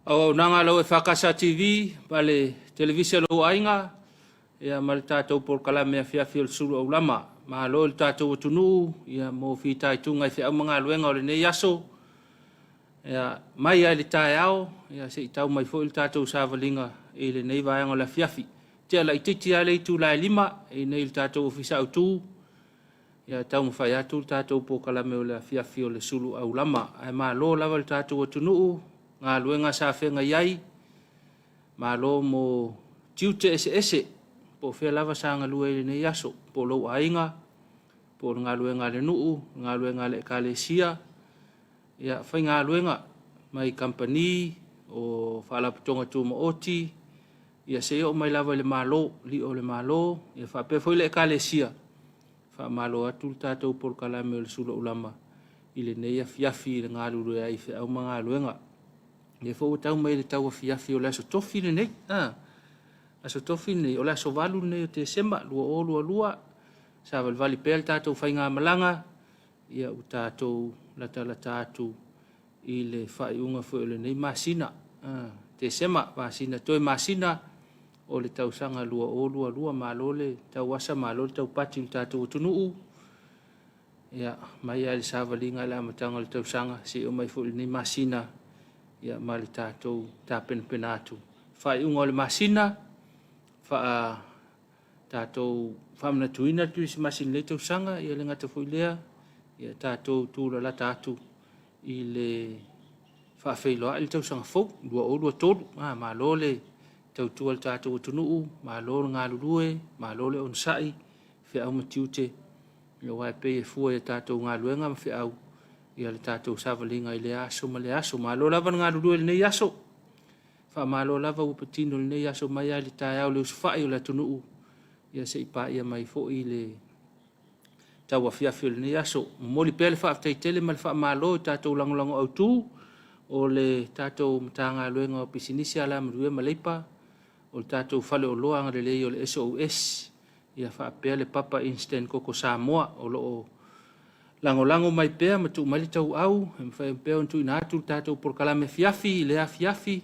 O nanga lau EFKS TV, pale televisi lau ainga, ia ma le tātou por kalame Afiafi o Suluaulama. Ma lo le tātou tunu, ia mo fitai tunga i whiau mga luenga o le nei aso. Ia mai ai le tae ao, ia se i tau mai fo i le tātou sāwalinga i le nei vaianga o le Afiafi. Tia la i titi ale i tū lai lima, i nei le tātou ofisa au tū. Ia tau mwhai atu le tātou por kalame o le Afiafi o le Suluaulama. Ai ma lo lava le tātou tunu, ngā luenga sa whenga iai, ma lo mo tiute ese, po whea lava sa ngā lue nei aso, po lau ainga, po ngā luenga le nuu, ngā luenga le kalesia, ia whai ngā luenga, mai company, o whaalaputonga tū mo oti, ia se o mai lava le malo, li o le malo, ia whape fwoi le kalesia, wha malo atu le tātou por kalame o le Suluaulama, i le nei Afiafi le ngā lulu ai whea au mga luenga. Ia fo tau mai le tau Afiafi o le aso tofi le nei, aso tofi nei, o le aso walu nei o te sema, lua, sa valvali pēl tātou whai ngā malanga, ia u tātou lata atu i le whai unga fo le nei masina, te sema, masina, toi masina, o le tau sanga lua, malo le tau asa, malo le tau pati le tātou tunuu, ia mai ai le sa valinga le amatanga le tau sanga, se o mai fo le nei masina, ia mali tātou tā pena atu. Whai unga o le masina, tātou whamana tuina tu isi masina le tau sanga, ia le ngata fui lea, ia tātou tūra la tātu i le whawheiloa i le tau sanga fau, lua tolu, ma lo le tau tua le tātou tunuu, ma lo le ngā lulue, ma lo le onsai, whea au matiute, ia wai pei e fua ia tātou ngā luenga ma whea au, ia le tātou sāwalinga i le aso ma le aso. Ma lo lava ngā rurua le nei aso. Wha ma lo lava upatino le nei aso mai ai le tae au le uswhai o le tunuu. Ia se ipa ia mai fo i le tau Afiafi o le nei aso. Moli pēle wha aftai tele ma le wha ma lo i tātou langolango au tū. O le tātou matanga luenga o pisinisi ala mrue ma leipa. O le tātou whale o loa ngare lei o le SOS. Ia wha pēle papa instant koko Samoa o lo o lango mai pea ma tu mali tau au em fa pea tu ina tu tātou por kalame Afiafi le Afiafi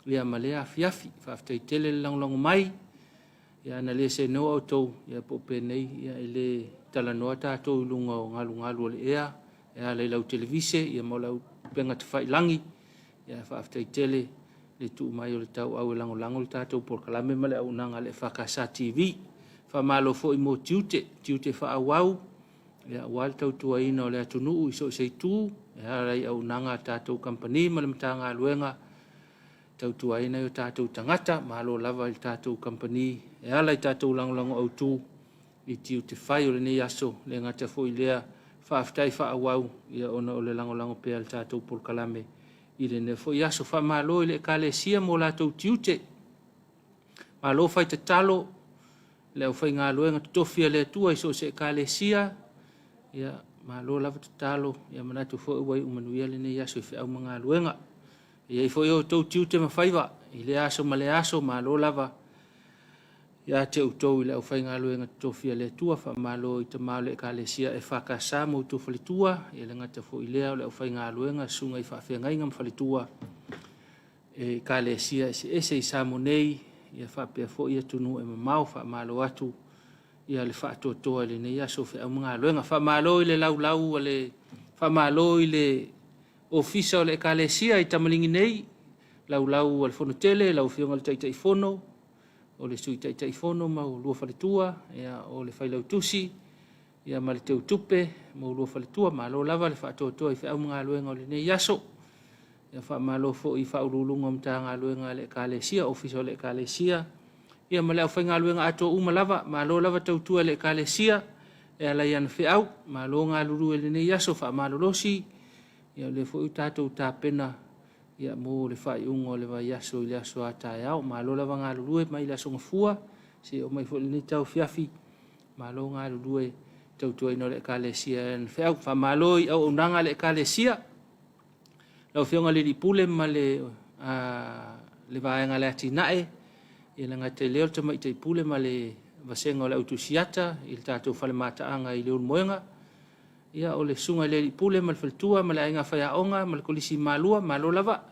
le male Afiafi fa aftai tele lango mai ia na le se no auto ia po pe nei ia le talanoa tātou lunga o ngalu le ia le lau televise ia mo lau penga te fai langi ia fa aftai tele le tu mai o le tau au lango le tātou por kalame male au nanga le EFKS TV fa malo fo i mo tiute fa au ia wal tau tuaina o le atunuu i so sei tū, ia rai au nanga tātou company ma le matanga luenga, tau tuaina o tātou tangata, malo lava i tātou company, ia rai tātou langolango au tū, i tiu te whai o le nei aso, le ngata fo i lea, whaaftai whaawau, ia ona o le langolango pēr tātou por kalame, i le ne fo i aso, wha malo i le kalesia mo lātou tiute, malo whai te talo, le au whai ngā luenga tutofia le tua i so se kalesia, ia malo lava talo ia manatu fo wai umanuia le nei aso i au mga luenga ia i fo yo tau tiute mawhaiva i le aso ma le aso malo lava ia te utou i le au whai ngā luenga tofia le tua wha malo i te mao le kalesia EFKS Samoa tu whalitua ia le ngata fo i lea o le au whai ngā luenga sunga i whawhengai ngam whalitua e kalesia ese i Samoa nei ia whapea fo i atunu e mamau wha malo atu ia le whaatotoa le nei aso whi au mga luenga. Whamalo i le lau le whamalo i le ofisa o le kalesia i tamalingi nei, lau al fono tele, lau whionga le taitai fono, o le sui taitai fono ma o lua whaletua, ia o le whailau tusi, ia ma le teu tupe, ma o lua whaletua, ma lo lava le whaatotoa i whi au mga luenga o le nei aso. Ia whamalo fo i whaurulunga mta ngā luenga le kalesia, ofisa o le kalesia, ia ma le au whainga luenga ato uma lava, ma lo lava tautua le kalesia, e ala iana whiau, ma lo ngā luru e le nei aso, wha ma lolosi, ia le fo i tātou tā pena, ia mo le whai ungo le vai aso i le aso a tae au, ma lo lava ngā luru e mai le aso ngafua, se o mai fo le nei tau Afiafi, ma lo ngā luru e tautua ino le kalesia e whiau, wha ma lo i au unanga le kalesia, lau whionga le ripule ma le vaenga le atinae, ia le ngai te leo te mai te pule ma le vasenga o le autusiata, i le tātou whale mataanga i leo moenga, ia o le sunga le pule ma le whaltua, ma le ainga whaiaonga, ma le kolisi malua, ma lo lava,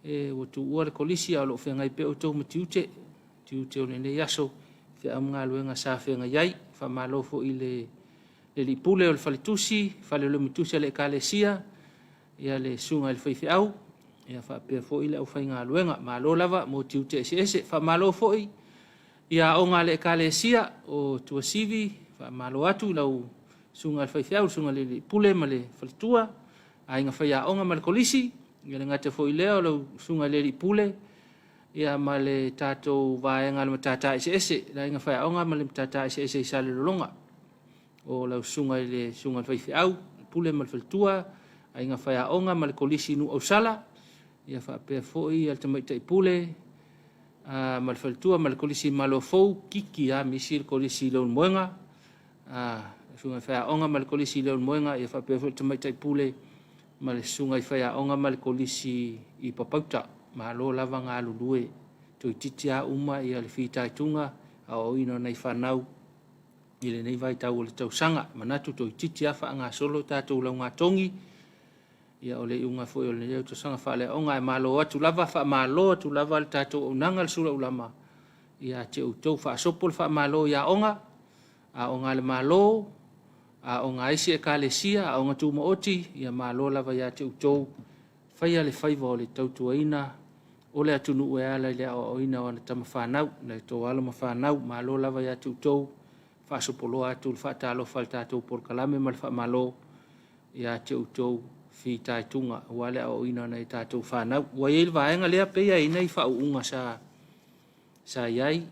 o tu ua le kolisi a lo whengai pe o tau matiute, tiute o le yaso, whea mga luenga sa whenga iai, wha malofo i le li pule o le falitusi, whale le mitusi le kalesia, ia le sunga le whaifi au, ia wha pia fo i le au whainga luenga, malo lava mo tiute ese, wha malofo i, ia onga le kalesia o tua sivi, wha malo atu lau sunga le whaifi au, sunga le pule ma le falitua, a inga whaia onga ma le kolisi, ia le ngate fo i leo lau sunga le li pule, ia ma le tātou vaenga le matata ese, la inga whaia onga ma le matata ese i sa le lolonga, o lau sunga le whaifi au, pule ma le falitua, a inga whaia onga ma le kolisi nu au sala, ia wha pia fo i al tamaita i pule, ma le falitua ma le kolisi malo fau, kiki a misi le kolisi leon moenga, sunga whaia onga ma le kolisi leon moenga, ia wha pia fo i tamaita i pule, ma le sunga i whaia onga ma le kolisi i papauta, ma lo lava ngā lulue, toi titi a uma i ale whita i tunga, a o ino nei whanau, i le nei vai tau o le tau sanga, manatu toi titi a wha ngā solo tātou lau ngā tongi, ia o le iunga fo i o le leo tau sanga wha le onga e malo atu lava, wha malo atu lava le tātou unanga le Suluaulama, ia te utou wha asopo le wha malo ia onga, a onga le malo, a onga isi e kalesia, a onga tūma oti, ia malo lava ia te utou, whaia le whaiva o le tautuaina, o le atunu ue ala i le o ina o na tama whanau, na tō ala ma whanau, malo lava ia te utou, wha asopolo atu, wha tālo wha le tātou por kalame ma le wha malo, ia te utou, fi tai tunga, wale o ina na i tātou whanau. Wa i le vaenga lea peia ina i wha uunga sa iai,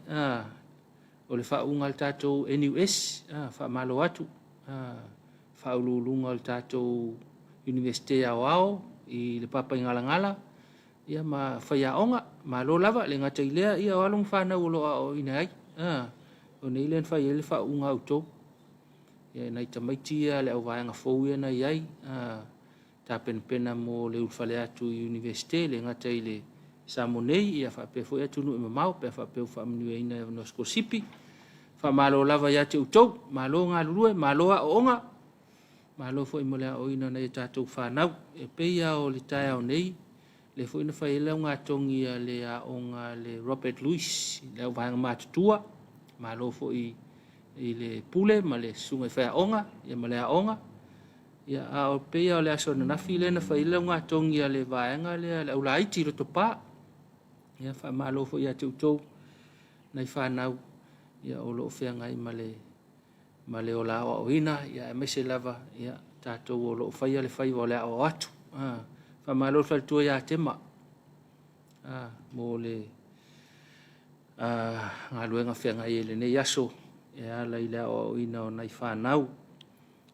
o le wha uunga le tātou NUS, wha malo atu, wha ululunga le tātou Universite au au, i le papa i ngala, ia ma whaia onga, ma lo lava, le ngata i lea, ia o along whanau o loa o ina ai, o nei len whai ele wha unga auto, ia nei tamaitia le au vaenga fau ia na iai, ta pena mo le ulfale atu i universite, le ngata i le Samonei, ia wha pe fo atu nu e mamau, pe wha pe wha minu e ina no skosipi, wha malo lava ia te utou, malo ngā lurue, malo a onga, malo fo i molea o ina nei tātou whanau, e peia o le tai au nei, le fo ina whai leo ngā tongi a le a onga le Robert Louis, le au vahanga mātutua, malo fo i le pule, ma le sunga i whai onga, ia ma le a onga, ia a o peia o le aso na nafi le na whai leo ngā tongi a le vahanga le au laiti lo topa, ia wha malo fo i a te utou, nei whanau, ia o lo whea ngai ma le o la o ina, ia e mese lava, ia tātou o lo whaia le whaiva o le o atu. Wha malo whai tua ia tema. Mo le ngā luenga whea ngai ele nei aso, e ala i le o ina o nei whanau.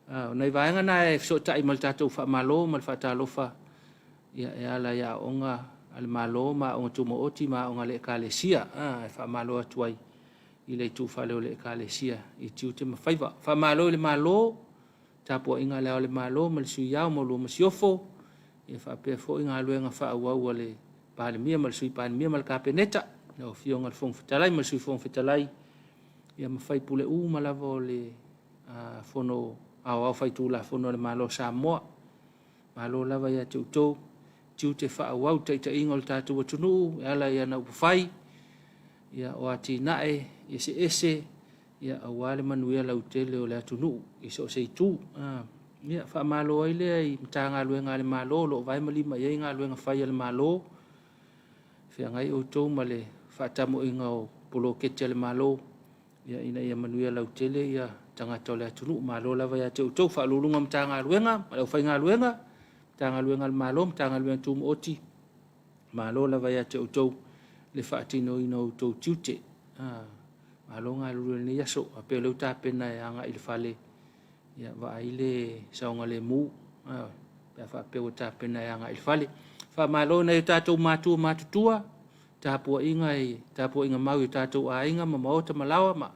O nei vaenga na e so tai mal tātou wha malo, mal wha tālofa, ia e ala ia onga ale malo, ma onga tumo oti, ma onga le kalesia, e wha malo atuai. I le tu whale o le ekalesia, i tiu te mawhaiva. Wha malo le malo, Tapuaiga le o le malo, ma le sui iau, ma lua masiofo, i wha pia fo i ngā luenga wha au le palemia, ma le sui palemia, ma le kapeneta, na o fionga le fong fitalai, ma le sui fong fitalai, ia mawhai pule u, ma lava o le fono, au whai tu la fono le malo Samoa, malo lava ia te utou, tiu te wha au taita inga o le tātou atunu, ala ia na upawhai, ia o ati nae, ese, ia awale manuia lau tele o le atunu, iso se tu, ia wha malo ai lea i mta ngā luenga le malo, lo vai malima iei ngā luenga whai le malo, whia ngai o tau ma le whaatamo inga o polo ketia le malo, ia ina ia manuia lau tele, ia tangata o le atunu, malo lava ia te o tau, wha lulunga mta ngā luenga, ma lau whai ngā luenga, mta ngā luenga le malo, mta ngā luenga tumu oti, malo lava ia te o tau, le whaatino ina o tau tiute, malo ngā lulu ni yaso, a pe leu tā pena e anga i le whale, ia wa ai le saunga le mu, pe wha pe o tā pena e anga i le whale. Wha malo na i tātou mātutua, Tapuaiga mau i tātou ainga, ma maota malawa, ma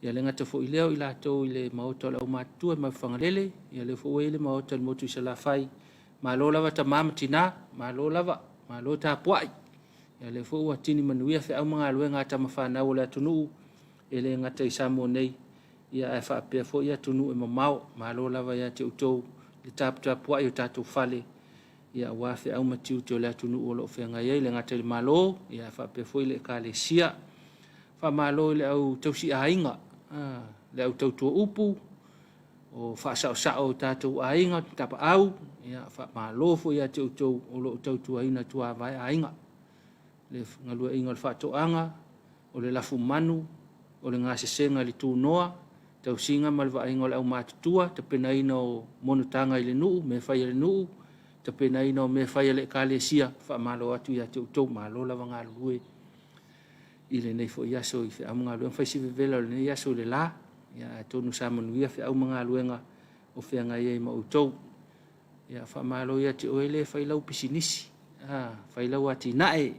ia le ngata fo i leo i lātou i le maota le au mātutua, ma whangalele, ia le fo le maota le motu i sa la whai, malo lava ta mamatina, malo lava, malo Tapuai, ia le fo ua tini manuia whi au mga luenga tama whanau le atunu, e le ngata i Samoa nei, ia e whaapea fo i atunu e mamau, malo lava ia te utou, le Tapuai o tātou whale, ia wa fe au matiu te le tunu o lo fe ngai le ngata le malo ia fa pe foi le kalesia fa malo le au tausi ainga le au tautua upu o fa sa o tatu ainga tapa au ia fa malo fo ia te o lo tautua ina tua vai ainga le ngalua inga le fa toanga o le lafu manu o le ngase senga le tu noa tau singa malva ainga le au matutua te pena ina o monutanga ile nuu me fai ile nuu te pena ina o me fai ile kalesia fa malo atu ia te utou malo lava ngalue ile nei fo ia so i fe amu ngalue fai si vevela le ia so le la ia tonu sa manuia fe amu ngaluenga o fe ngai e ma utou ia fa malo ia te oele fai lau pisinisi fai lau ati nae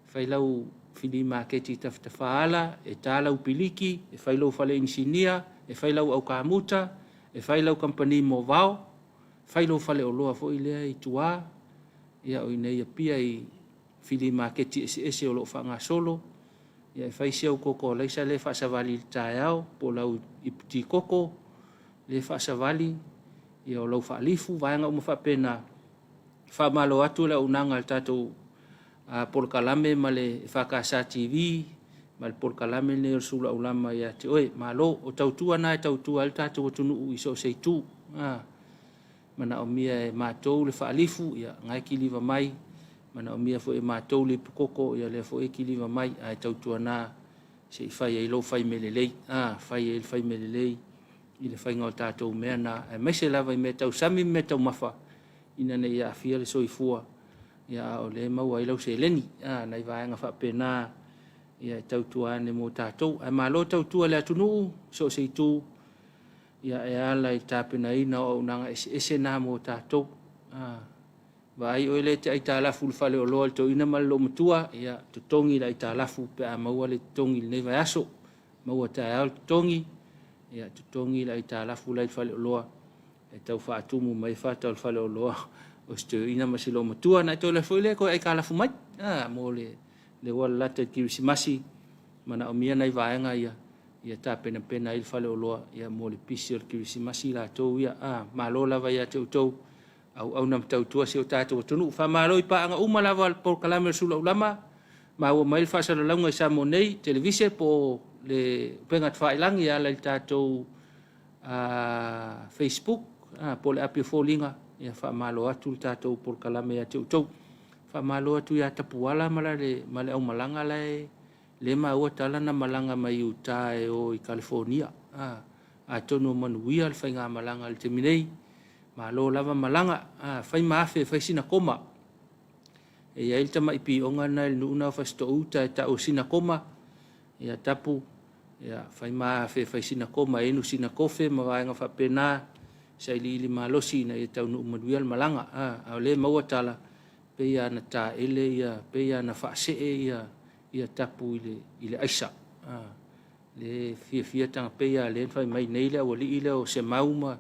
fai lau fili maketi taftafaala e tala upiliki e fai lau fale insinia e fai lau au kamuta e fai lau company movao fai lau fale oloa fo ile i tua ia o nei pia i fili maketi ese o lo fanga solo ia e fai sia koko leisa le fa savali taiao po lau ipti koko le fa savali ia o lau fa lifu vaanga mo fa pena fa malo atu la unanga tatou por kalame male EFKS TV mal por kalame ne Suluaulama ya te oi malo o tautua na tautua al tatu tunu iso seitu mana o mia e matou le faalifu ia ngai kiliva mai mana o mia fo e matou le koko ia le fo e kiliva mai ai tautua na se fai ai lo fai melelei fai el fai melelei ile fai ngau tatu mea na mai se lava i me tau sami me tau mafa ina ne ia fia le soifua ia o le mau ai lau se leni nai vaenga fa pena ia tautua ne mo tatou ai malo tautua le atunu so se tu ia e ala i tapena ina o nanga ese na mo tatou vai o le te ai talafu fale o lo to ina mal lo mutua ia tutongi la i talafu pe a mau le tongi nei vai aso mau ta al tongi ia tutongi la i talafu la i fale o lo e tau fa atumu mai fa tau fale o lo o sto ina masilo matua na to le foi ko ai kala fumai mo le wala te Krismasi mana o mia nai vaenga ia ta pena pena il fale o loa ia mo le pisi o Krismasi la to ia malo lava ia te utou au nam tau tua se o tatou tonu fa malo i pa anga uma lava por kalame Suluaulama ma o mail fa sa longa sa mo nei television po le pengat fa ilang ia le tatou Facebook po le api folinga ia fa malo atu tatou por kalame ia te utou fa malo atu ia tapuala male au malanga le maua tala na malanga mai uta o i California a tonu manuia le fainga malanga le teminei malo lava malanga fai mafe fai sina koma e ia ilta mai pi onga na le nuna fa sto uta ta o sina koma ia tapu ia fai mafe fai sina koma enu sina kofe ma vaenga fa pena sai li malosi na ia tau nu manuia malanga a le maua tala pe ia na ta ele ia pe ia na fa se ia tapu ile aisa le fia tanga pe ia le fai mai nei le o li ile o se mauma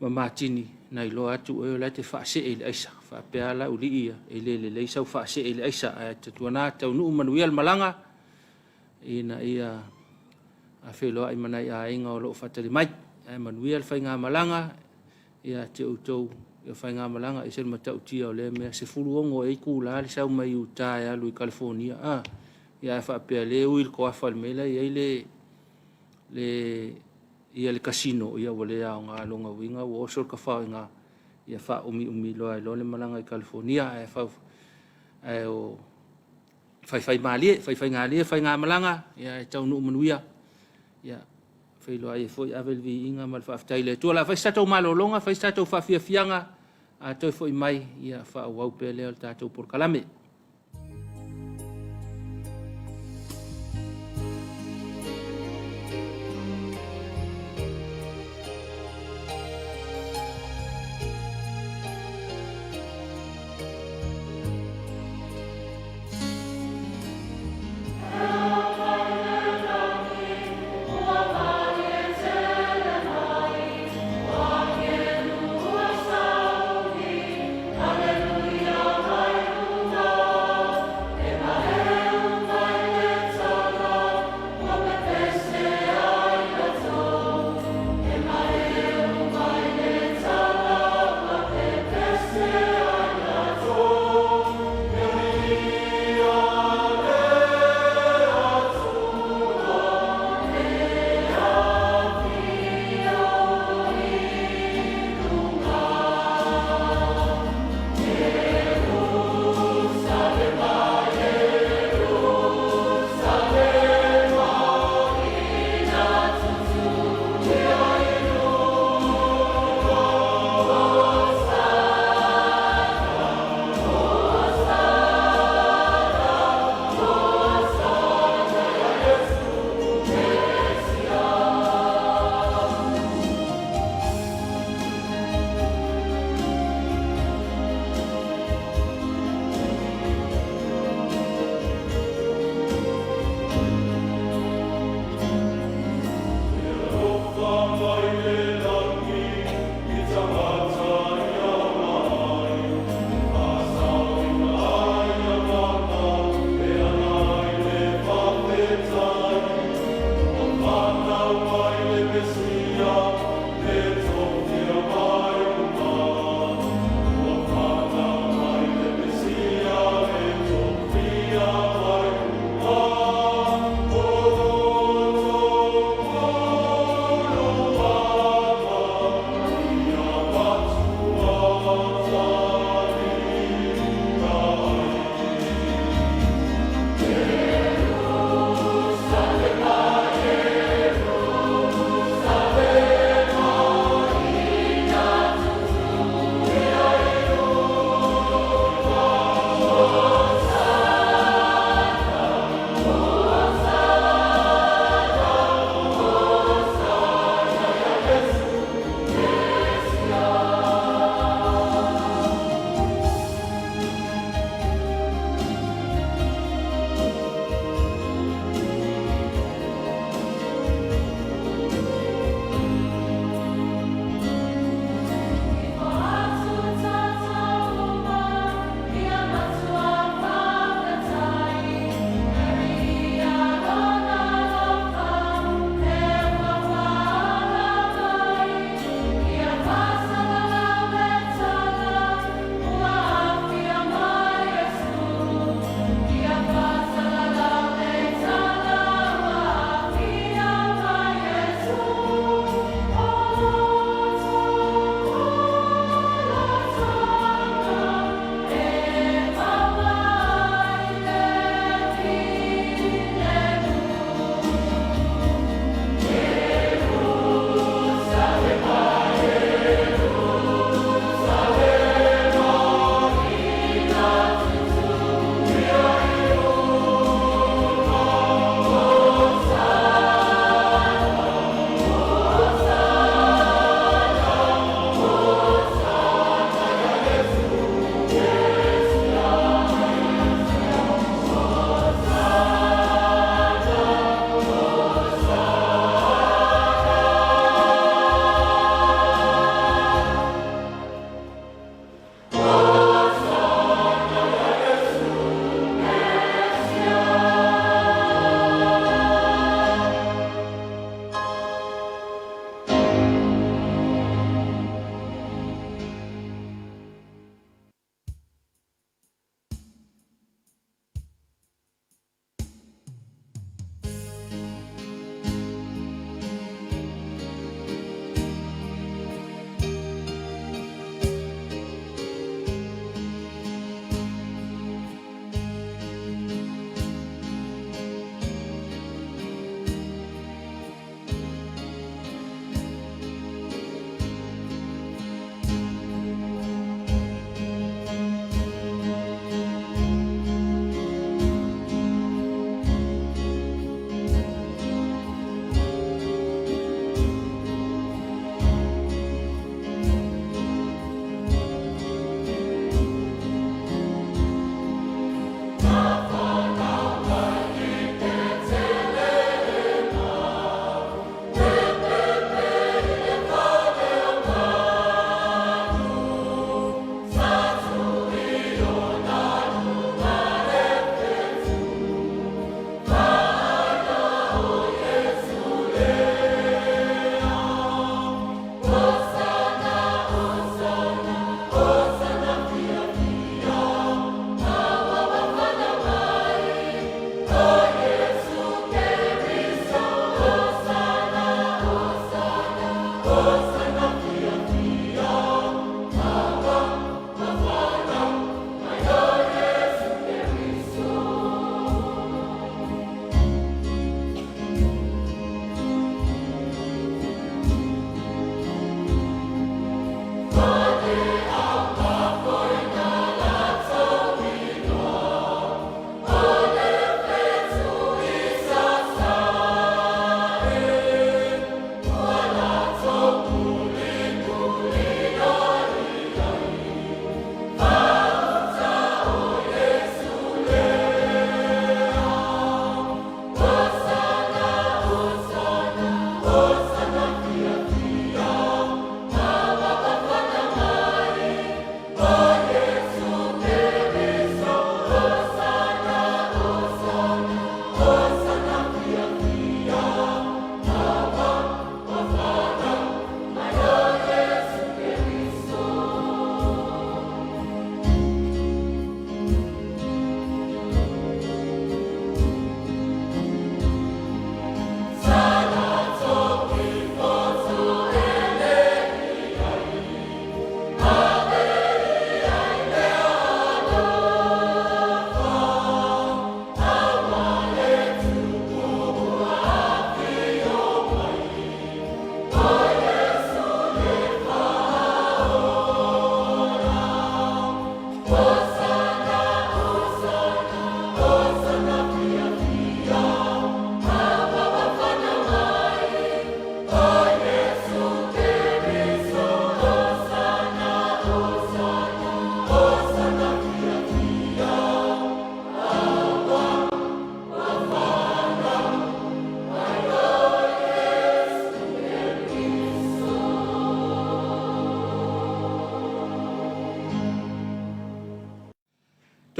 ma matini na ilo atu o la te fa se ile aisa fa pe ala uli ia ele le sa fa se ile aisa te tuana tau nu manuia malanga ina ia a felo ai mana ia inga o lo fatali mai manuia fai nga malanga ia te utou ia fai nga malanga isel matau tia o le me se fuluongo e ku la sa mai uta ia lui California ia fa pe le uil ko fa mela ia le ia le casino ia wole a nga longa winga wo so ka fa nga ia fa umi lo le malanga i California ia fa o fai nga malanga ia tau nu manuia ia fai lo ai foi avel vi inga mal fa taile tu la fai sta malo longa fai sta fa fianga a to foi mai ia fa wau pele al tato por kalame Hallelujah, hallelujah.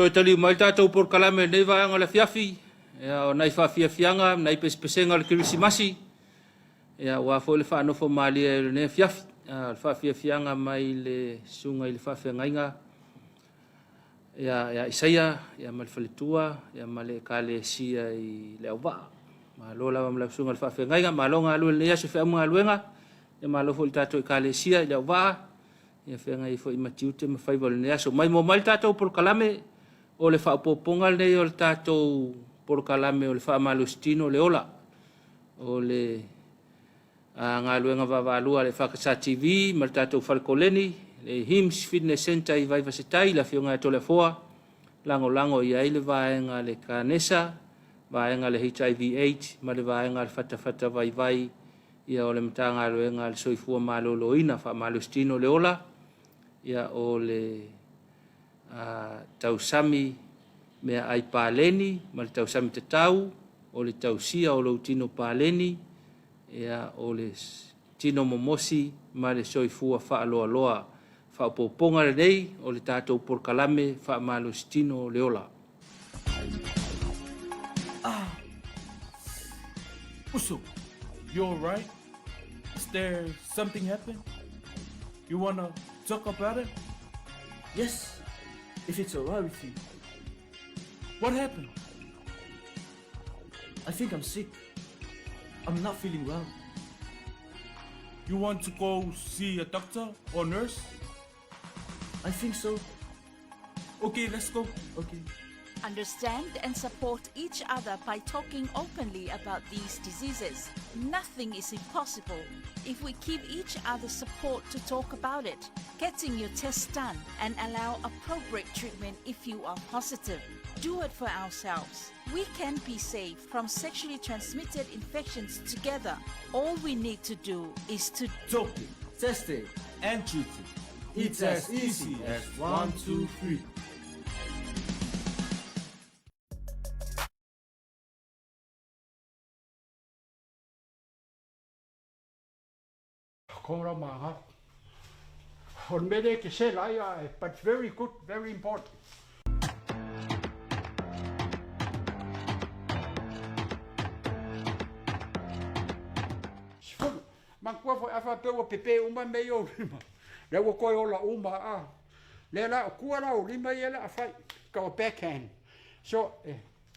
Toi tali mai tātou por kalame nei vaanga le Afiafi. Ia o nai whaafiafianga, nai pespesenga le kirisimasi. Ia wa fo le whaanofo malia e le Afiafi. Le whaafiafianga mai le sunga i le whaafiangainga. Ia Isaia, ia ma le whaletua, ia ma le kale sia i le auwaa. Ma lo lava ma le sunga le whaafiangainga, ma longa alue le aso whaamua aluenga. Ia ma lo fo le tātou i kale sia i le auwaa. Ia whenga i fo i matiute ma whaiva le aso. Mai mo mai tātou por kalame o le whaapoponga nei o le tātou por kalame o le whaamalustino le ola. O le ngā luenga wavalua le Whakasa TV, ma le tātou whalekoleni, le Hymns Fitness Center i Vaiva Setai, la whionga e tole foa, lango i aile vaenga le Kanesa, vaenga le HIV/AIDS, ma le vaenga le whatawhata vai, ia o le mta ngā luenga le soifua maloloina, whaamalustino le ola, ia o le tausami mea ai pāleni, ma le tausami tatau, o le tausia o lo tino pāleni, ia o le tino momosi, ma le soifua whaaloaloa, whaapoponga le nei, o le tātou por kalame, whaamalustino le ola. Uso, you all right? Is there something happened? You wanna talk about it? Yes, if it's alright with you. What happened? I think I'm sick. I'm not feeling well. You want to go see a doctor or nurse? I think so. Okay, let's go. Okay. Understand and support each other by talking openly about these diseases. Nothing is impossible if we give each other support to talk about it, getting your tests done, and allow appropriate treatment if you are positive. Do it for ourselves. We can be safe from sexually transmitted infections together. All we need to do is to Talk it, Test it. and treat it. It's as easy as 1, 2, 3. Kora maha. On mede ke se laia, but very good, very important. Man kua fo afa pewa pepe uma meio lima. Le wo koe ola uma a. Le la kua la o lima yela afai ka o backhand. So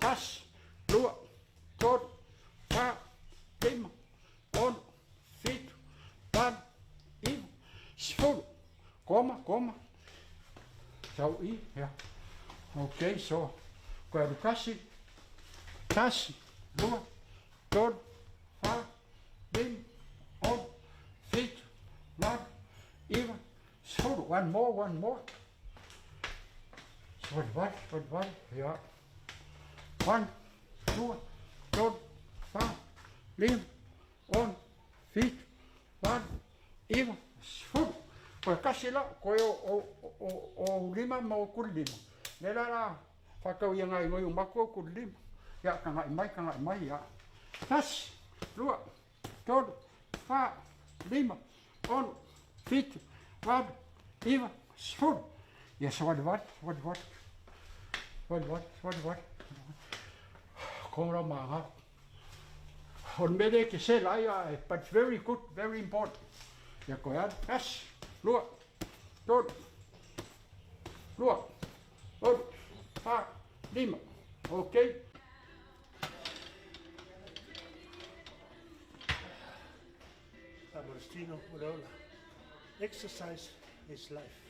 pas lua tot fa lima on fit pan i sful koma so i ja. Okay, so ko edukasi tas lua tot fa lim on fit pan even sful one more. So what ja. 1, 2, 3, 4, 5, on, fit, 1, even, sfut. Koe kasi la, koe o lima ma o kulima. Nela la, whakau ia ngai ngoi umako o kulima. Ia, ka ngai mai, ia. Tas, lua, tolu, 4, 5, on, fit, 1, even, sfut. Ia, so what? Kora maha. On mede ke se laia, but very good, very important. Ja koe ad, as, lua, tot, lua, tot, fa, lima. Okay? Agostino Urola. Exercise is life.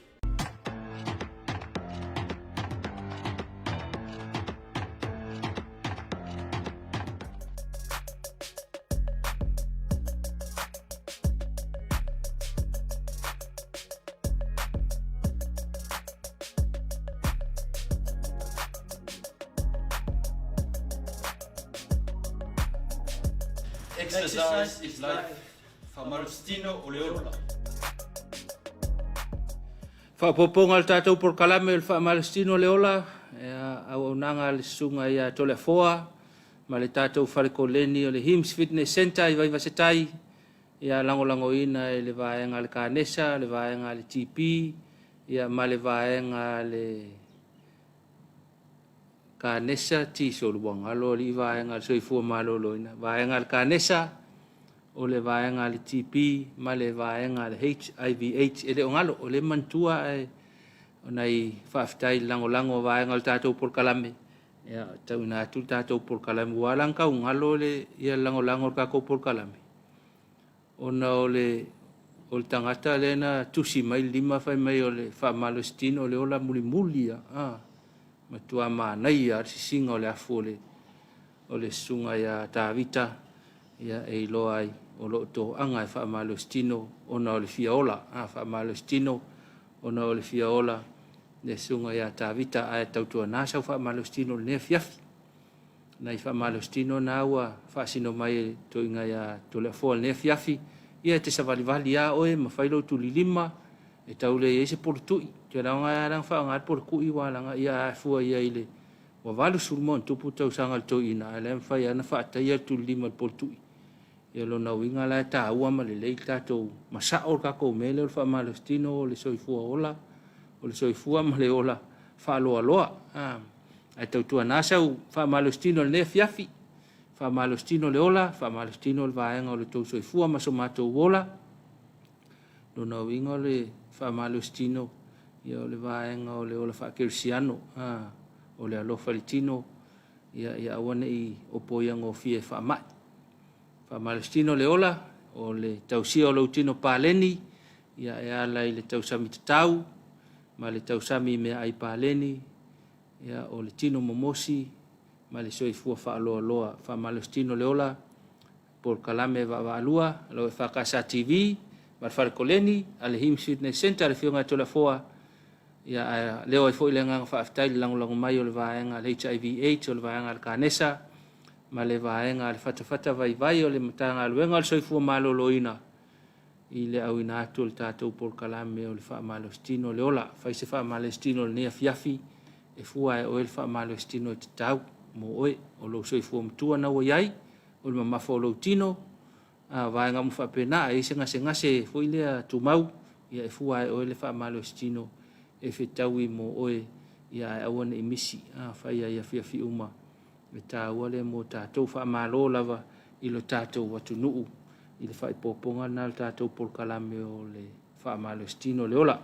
Exercise is life. Whamarustino o leola. Whapoponga le tātou por kalame le whamarustino leola. Au nanga le sunga ia tole foa. Ma le tātou wharekoleni o le Hymns Fitness Center i Vaiva Setai. Ia lango ina e le vaenga le Kanesa, le vaenga le TP. Ia ma le vaenga le ka nesa ti Suluaulama lo li vaenga soifua maloloina vaenga ka nesa o le vaenga le TP ma le vaenga le HIV/AIDS ele ongalo o le mantua e onai faafetai lango vaenga le tatou polkalame ia tauna tu tatou polkalame walang ka ungalo le ia lango ka ko polkalame ona o le tangata lena tusi mai lima fai mai o le whaamalostino o le ola muli matua manai a sisinga o le afu o le sunga ia Tavita ia e loa ai o lo to anga e whaamalostino ona o le fiaola whaamalostino ona o le fiaola le sunga ia Tavita a tautua nasa whaamalostino le Afiafi nai whaamalostino na ua whaasino mai to inga ia to le afu le Afiafi ia te savalivali a oe ma whailo tuli lima e taule e se portui te raunga ia rang whaangat porkui walanga ia fua ia ile wa walu sulmon tupu tau sangal to ina ele mwhai ana whaatai ia tuli lima portui ia lo na winga la ta ua ma le lei tatou masao kako mele o le whaamalostino o le soifua ola o le soifua ma le ola whaaloa loa ai tautua nasau whaamalostino le ne fiafi Famalostino le ola, Famalostino le vaenga o le tau soifua ma so matou ola. Lona winga le Famalostino ia o le vaenga o le ola whaakirisiano, o le alofa le tino, ia awane i opo ia ngofie whaamai. Famalostino le ola, o le tausia o le utino pāleni, ia ala i le tausami tatau, ma le tausami mea ai pāleni, ia o le tino momosi, ma le soifua whaaloa Famalostino le ola por kalame waalua lo EFKS TV ma wharekoleni a le Hymn Fitness Center le whiunga tola foa ia leo ai fo i le nganga whaaftai le langulangu mai o le vaenga le HIV/AIDS o le vaenga le kanesa ma le vaenga le whatawhata vai o le matanga luenga le soifua maloloina i le au ina atu le tātou por kalame o le Famalostino le ola whaise Famalostino le nea fiafi e fua e o le Famalostino e te tau mo oe o lo soifua mtua na waiai o le mamafa o lo tino vaenga mo whapena e se ngase foi lea tumau ia e fua e oe le Famalostino e whetaui mo oe ia e awane emisi whaia ia fiafi uma e tā wale mo tātou whaamalo lava i lo tātou watu nuu i le whaipoponga na le tātou polkalame o le Famalostino le ola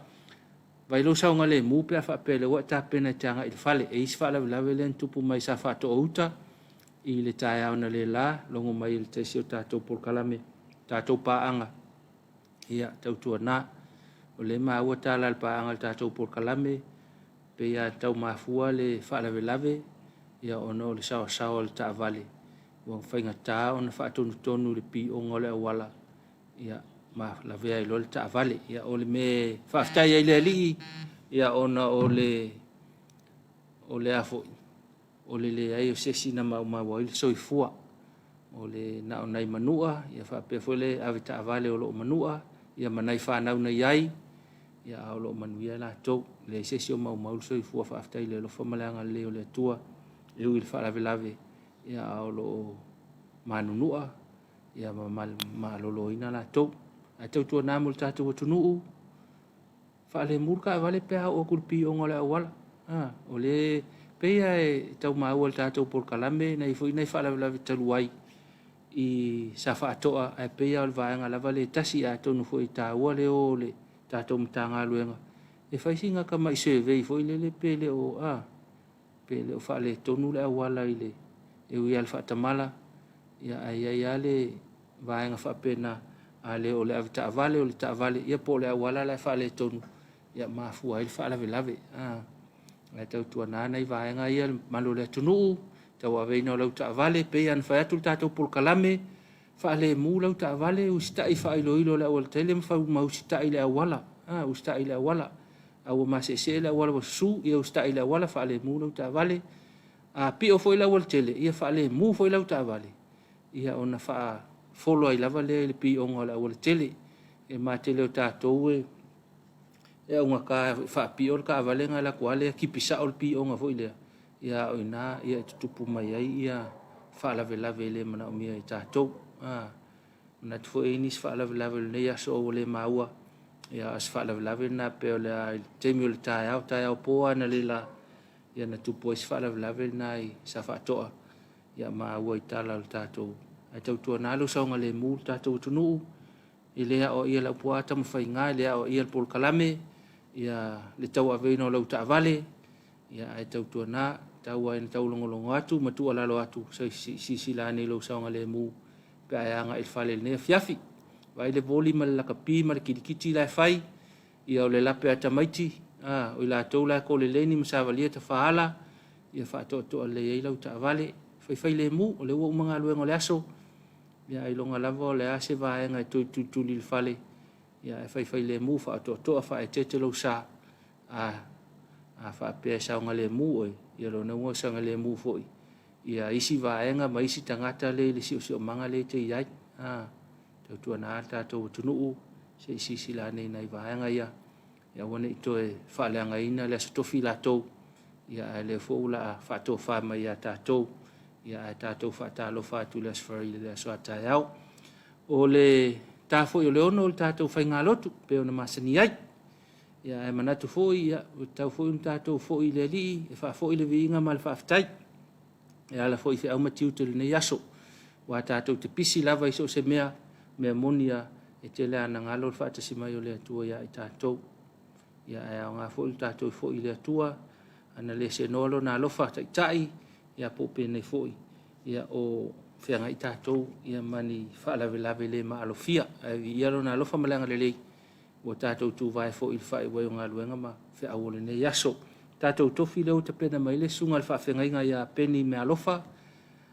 vai lo saunga le mu pe fa pele wa ta pena tanga il fale e is fala la velen tupu mai sa fa to uta i le taia ona le la longo mai il te sio tatou por kalame tatou paanga ia tautua na o le ma wa tala al paanga tatou por kalame pe ia tau mafua le fala velave ia ono le sa le ta vale wa fainga ta ona fa tonu le pi o ngole wala ia ma la vea i lole ta vale ia ole me whaftai ai le li ia ona ole afo ole le ai o sesi na mau wa il soifua ole na onai manua ia whapea fole ave ta vale o lo manua ia manai whanau na iai ia o lo manuia la tau le sesi o mau soifua whaftai le lo whamalanga le o le tua e ui le whalave ia o lo manunua ia ma loloina la tau a tautua nā mul tātou atunuu. Whaale murka wale pēha o kulpi o ngole awala. O le pēha e tau maua tātou por kalame na i fui nei whaala lawe taluai i sa whaatoa a pēha o le vaenga lava le tasi a tonu fui tāua le o le tātou mtanga luenga. E whaisinga ka mai survey fui le pēle o pēle o whaale tonu le awala i le e ui al whaatamala ia ai ale vaenga whapena ale o le avita avale o le ta avale ia po le awala la fale tonu ia mafua il fala velave ai tau tua nana i vaenga ia malo le tunu tau aveina o lau ta avale pe an fa atu tatou por kalame fale mu lau ta avale u sta i fa ilo le awal tele fa ma u sta ile awala u sta ile awala au ma se le awala su ia u sta ile awala fale mu lau ta avale pi o foi la awal tele ia fale mu foi lau ta avale ia ona fa folo ai lava le pi onga la wala tele e ma tele o tātou e unga ka wha pi o ka avalenga la kuale ki pisa o pi onga fo ile ia oina ia tupu mai ai ia wha lave le mana o mia i tātou na tufo e nis wha lave le ia so o le maua ia as wha lave na pe o le teimi o le tai au poa na le la ia na tupu isi whaalavelave nai sa whaatoa ia maa ua i tala o tātou ai tautua nalo saunga le mū tātou tunuu i lea o ia lau puata mawhainga i lea o ia pol kalame ia le tau aveina o lau taavale ia ai tautua nā tau ai na tau longolongo atu matua lalo atu si la nei lau saunga le mū pe ai anga il whale le nea Afiafi vai le voli ma le lakapi ma le kirikiti lai whai ia o le lape atamaiti o la tau la ko le leni masavalia ta faala ia whaatoa le ei lau taavale whai le mū o le ua umanga luengo le aso ia ai longa lava o le ase vaenga i tuli le whale ia e whai le mū whaatoa whae tete lau sa a whaapea saunga le mū oi ia lo na ua sanga le mū foi ia isi vaenga ma isi tangata le si o manga le te iai tautua na tātou tunuu se isi la nei nai vaenga ia wane i toe whaaleanga ina le asotofi la tau ia le fōula whaatoa whama ia tātou ia tātou whaatalo whaatu le aswhari le aswata iau o le tāwhoi o le ono le tātou whainga lotu pe ona masani ai ia e manatu fōi ia tau fōi tātou fōi le li e whaafoi le viinga ma le whaafitai ia la fōi whiau matiu te le nei aso wa tātou te pisi lava iso se mea monia e te lea na ngalo le whaatasi mai o le atua ia i tātou ia e au ngā fōi tātou fōi le atua ana le se nolo na alofa tai ia pope nei fōi ia o whianga i tātou ia mani whaalawe le ma alofia ia lo na alofa malanga le lei o tātou tū vai fōi le whai wai o ngā luenga ma whea ole nei aso tātou tofi leo te pena mai le sunga le whaafengainga ia peni me alofa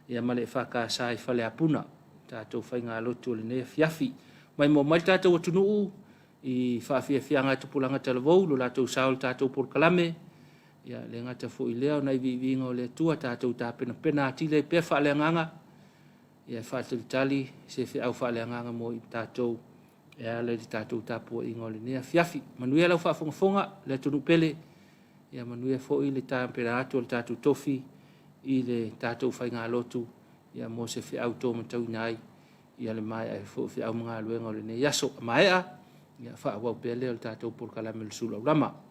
ia male whaka sai whale apuna tātou whainga alotu ole nei Afiafi mai mo mai tātou o tunuu i whaafianga tupulanga talavou lo tātou saol tātou por kalame ia le ngata fo i leo nai vivinga o le tua tātou tā pena atile pe whaaleanganga ia whaatalitali se au whaaleanganga mo i tātou ia le tātou Tapuaiga o le nea Afiafi manuia lau whaafongafonga le tunu pele ia manuia fo i le tāmpera atu o le tātou tofi i le tātou whainga lotu ia mo se au tō matau nai ia le mai ai fo au mga luenga o le nea yaso maea ia whaawau pele o le tātou por kalame le Suluaulama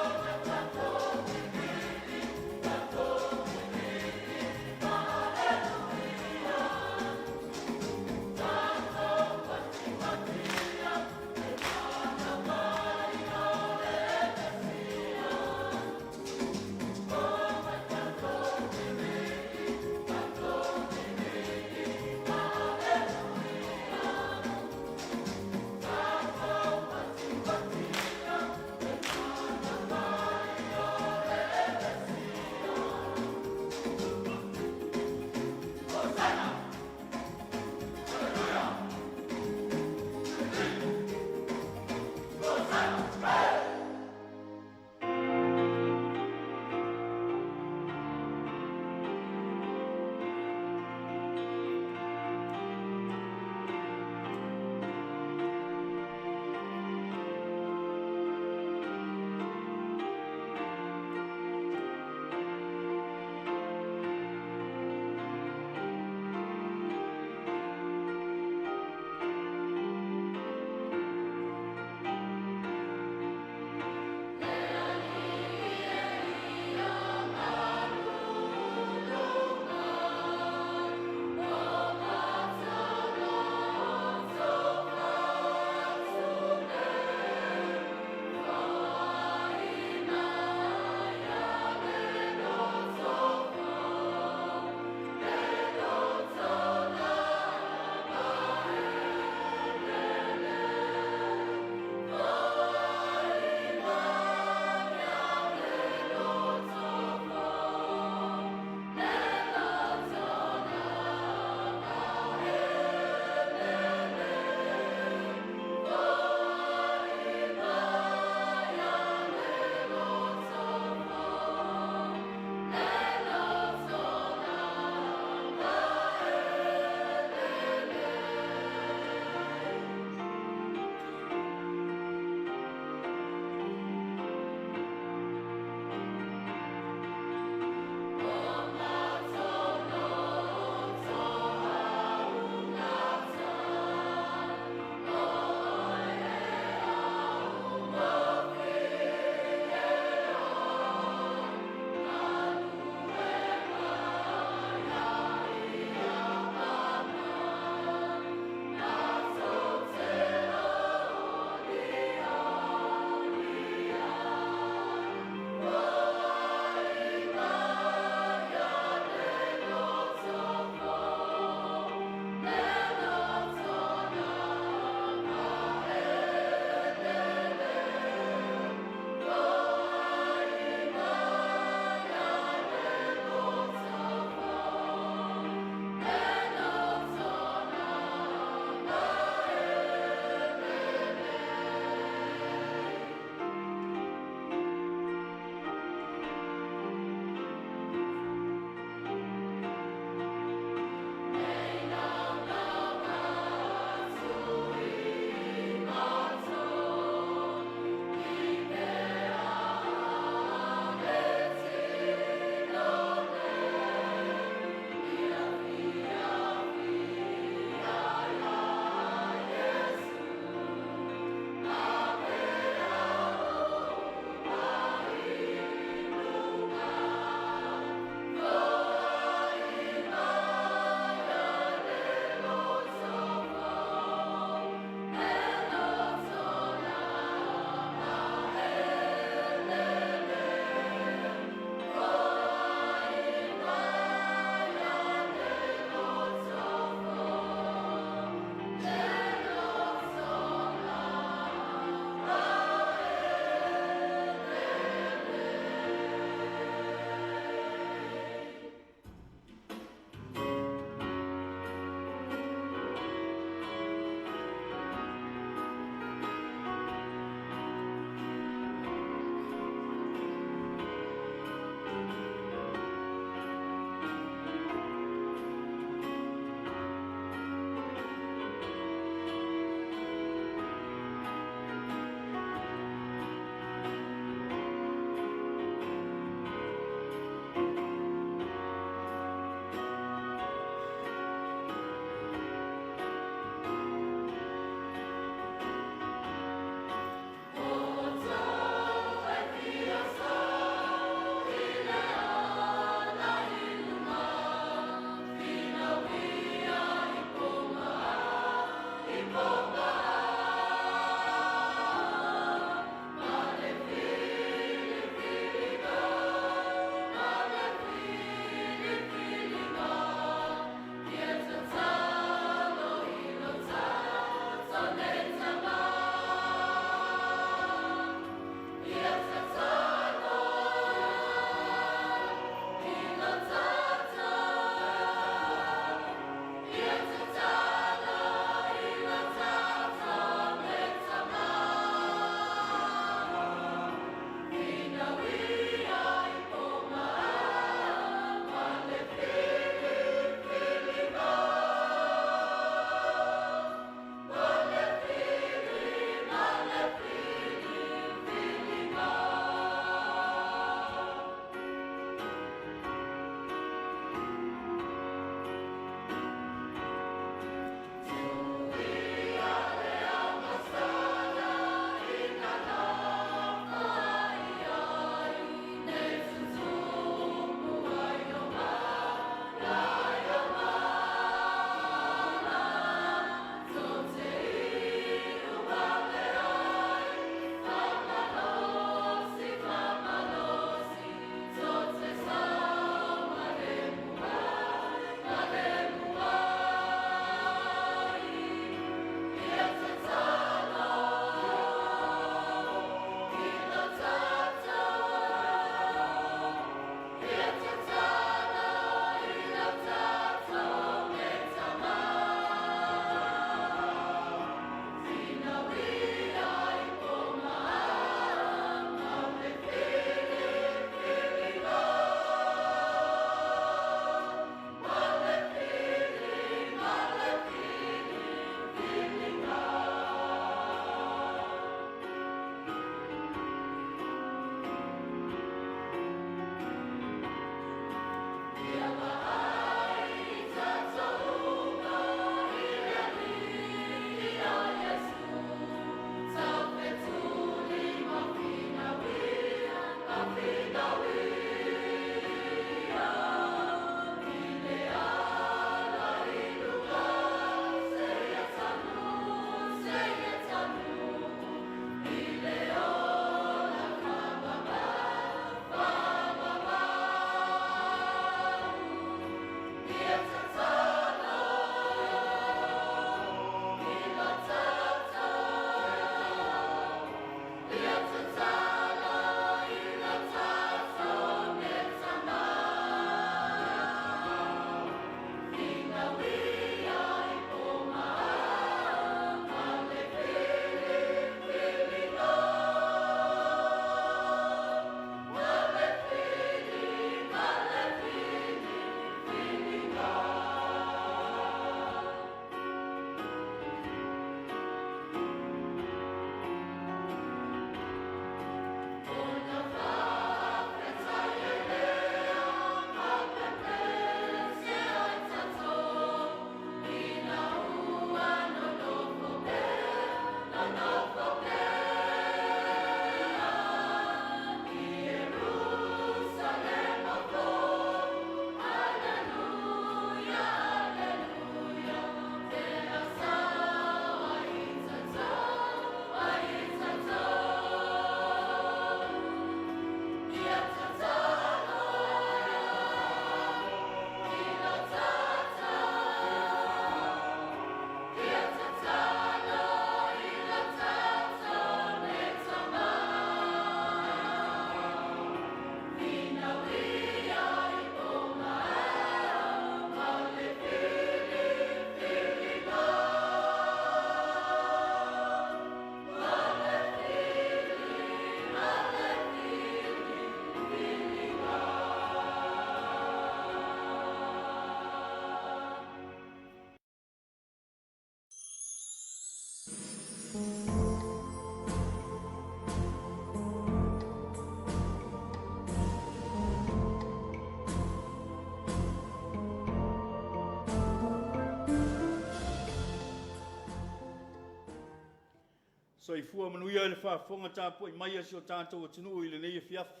So I fua manuia le whaafonga tāpua I mai asi o tātou atunu I le nei Afiafi.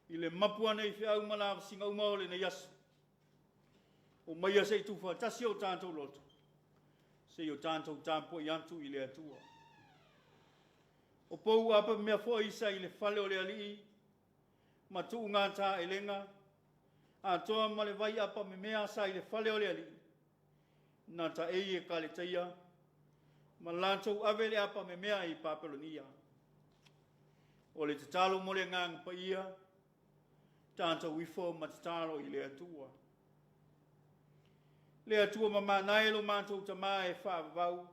I le mapua nei whiau malawa singa umao le nei asu. O mai asi tu whaatasi o tātou loto. Se o tātou tāpua I antu I le atua. O pou apa mea fua isa I le whale o le alii. Matu ngā tā elenga. A toa ma le vai apa me mea sa I le whale o le alii. Nā ta e ka le taia. Ma lantou ave le apa me mea I Papelonia. O le tatalo mo le ngang pa ia. Tātou wifo ma tatalo I le atua. Le atua ma manae lo mātou tamā e whaavau.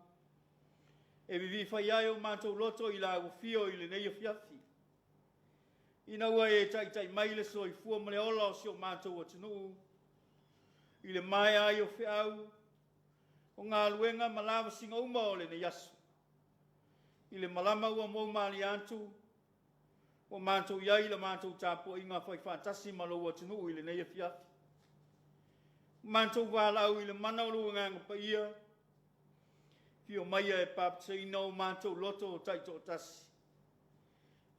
E vivi whaiai o mātou loto I la ufio I le nei Afiafi. Ina ua e tai mai le so I fua ma le ola o si o mātou atunu. I le mai ai o whiau. O ngā luenga malawa singa uma o le nei asu. I le malama ua mou mali antu. O mātou iai le mātou tāpua I ngā whai whātasi malo atunu I le nei Afiafi. Mātou wālau I le mana o nganga pa ia. Fio maia e papatsaina o mātou loto o taito o tasi.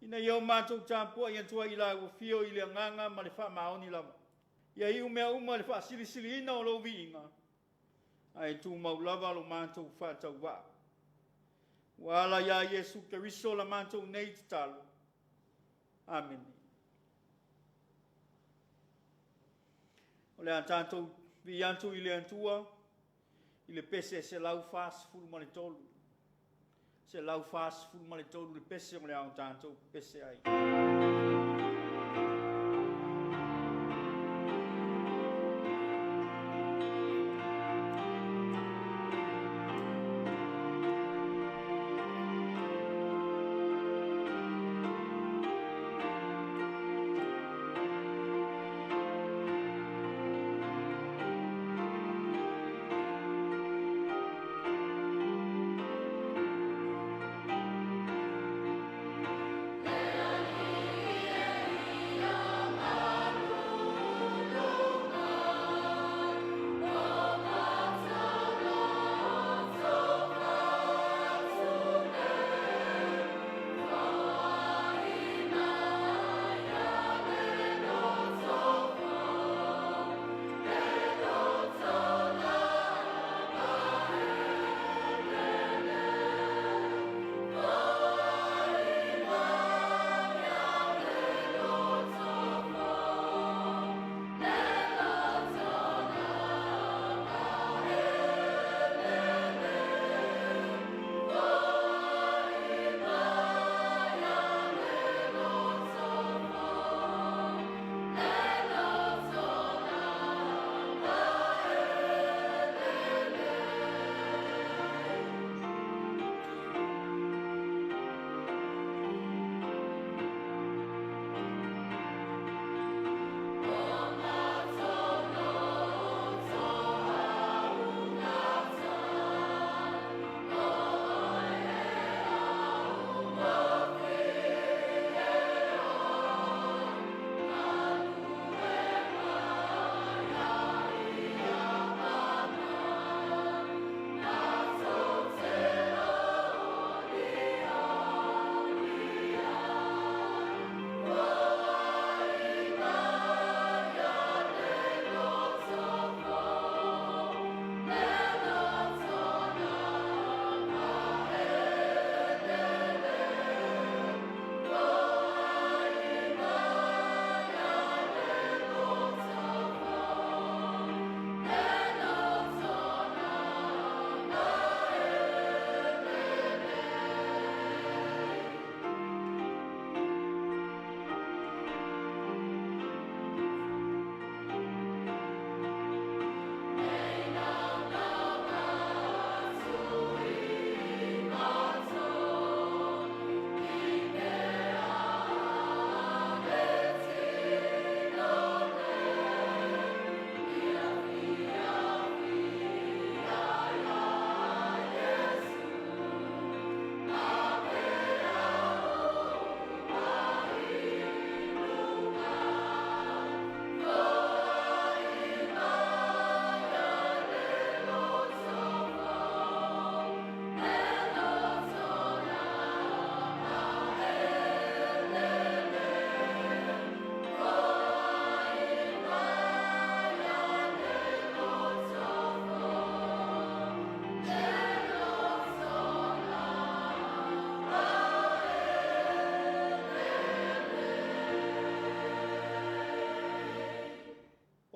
Ina iau mātou tāpua I antua I la ua fio I le nganga ma le wha maoni lama. Ia iu mea uma le wha silisili ina o lo viinga. Ai tu maulava lo mātou whātau wā. Wala ia Yesu Keriso la mātou nei te talo. Amen. O le a tātou vi antu I le antua. I le pese se lau fās fulu ma le tolu. Se lau fās fulu ma le tolu le pese o le au tātou pese ai.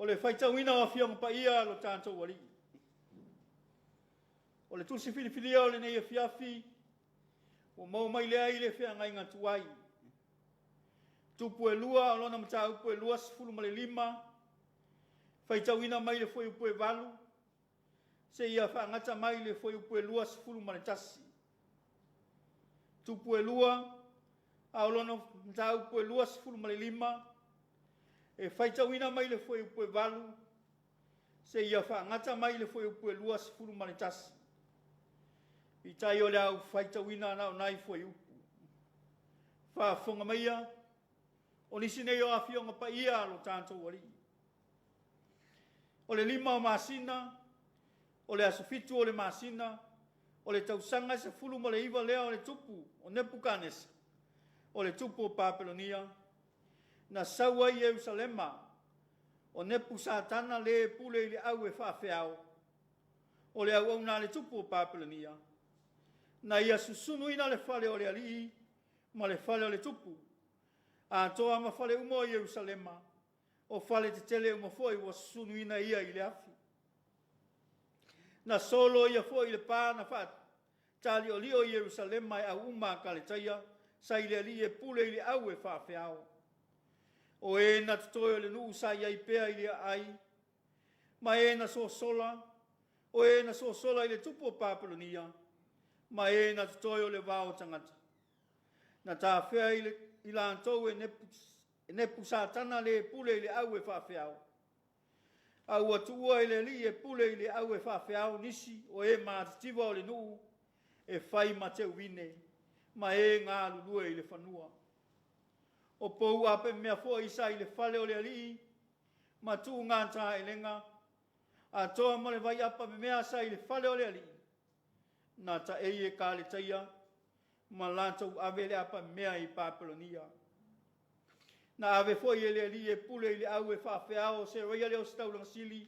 le faitauina o afionga pa ia lo tātou wali. O le tusi filifilia o le nei Afiafi, o mau mai lea i le whea ngai ngā tuai. Tupu e lua, o lona mata upu e lua sifuru ma le 5, faitauina mai le foi upu e 8, se ia whaangata mai le foi upu e lua sifuru ma le 9. Tupu e lua, o lona mata upu e lua sifuru ma le 5, e faitauina mai le foi upu e 8, se ia whaangata mai le foi upu e lua sifuru ma le 9. I tai o le au faitauina na o nai foi upu. Whaafonga maia, o nisi nei o awhionga pa ia lo tātou wali. O le 5 o masina, o le asafitu o le masina, o le tausanga se fulu ma le iwa lea o le tupu, o Nebukanesa, o le tupu o Papelonia, na saua i Jerusalema, o Nepu Satana le pule i le au e whaafeao, o le au na le tupu o Papelonia, na ia susunu ina le fale o le alii, ma le fale o le tupu, a toa ma fale umo i Jerusalema, o fale te tele umo foi wa susunu ina ia i le afi. Na solo ia foi le pā na wha, tali o lio i Jerusalema e au uma ka le taia, sa i le alii e pule i le au e whaafeao. O e na tutoi o le nuu sa i pea i le ai, ma e na so sola, o e na so sola i le tupu o Papelonia, ma e na tutoi o le wao tangata. Na tā whea i la antou e nepu Satana le pule i le au e whaafeao. Au atua i le li e pule i le au e whaafeao nisi o e mātitiwa o le nuu e whai ma te uine, ma e ngā lulua i le whanua. O pou ape mea fo isa i le whale o le ali, ma tū ngā tā e lenga, a toa mo le vai apa me mea sa i le whale o le ali, na ta e ka le taia, ma lantou ave le apa mea i Papelonia. Na ave foi ele ali e pule ile au e whaafeao se roia leo sitaulanga sili,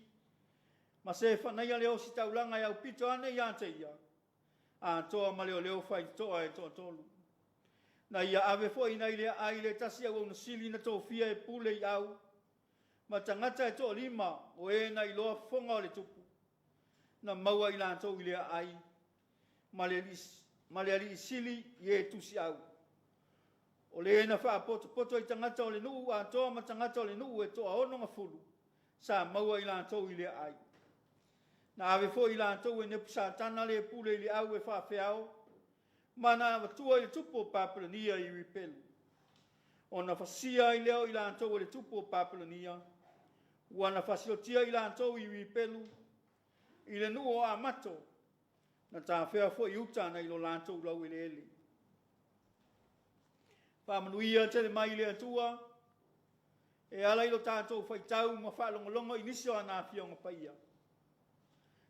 ma se whanaia leo sitaulanga e au pito ane i anteia, a toa ma leo whai toa e toa tolu. Na ia ave foi na ile a ile tasi au na sili na tō fia e pule i au, ma tangata e toa 5 o e na iloa fonga o le tupu, na maua i lantou ile ai, ma le ali sili i e tusi au. O le na wha poto i tangata o le nuu, a toa ma tangata o le nuu e toa ononga fulu, sa maua i lantou i le ai. Na ave fo i lantou e Nepu Satana le pule i le au e whaafeao, ma na watua i le tupu o Papelonia i ripelu. O na whasia i leo i lantou e le tupu o Papelonia, ua na whasiotia i lantou i ripelu, i le nuu o amato, na tā whea fo i utana i lo lantou lau i le ele. Whamanuia te le mai le atua, e ala ilo tātou whaitau ma whalongolongo i nisio ana whionga paia.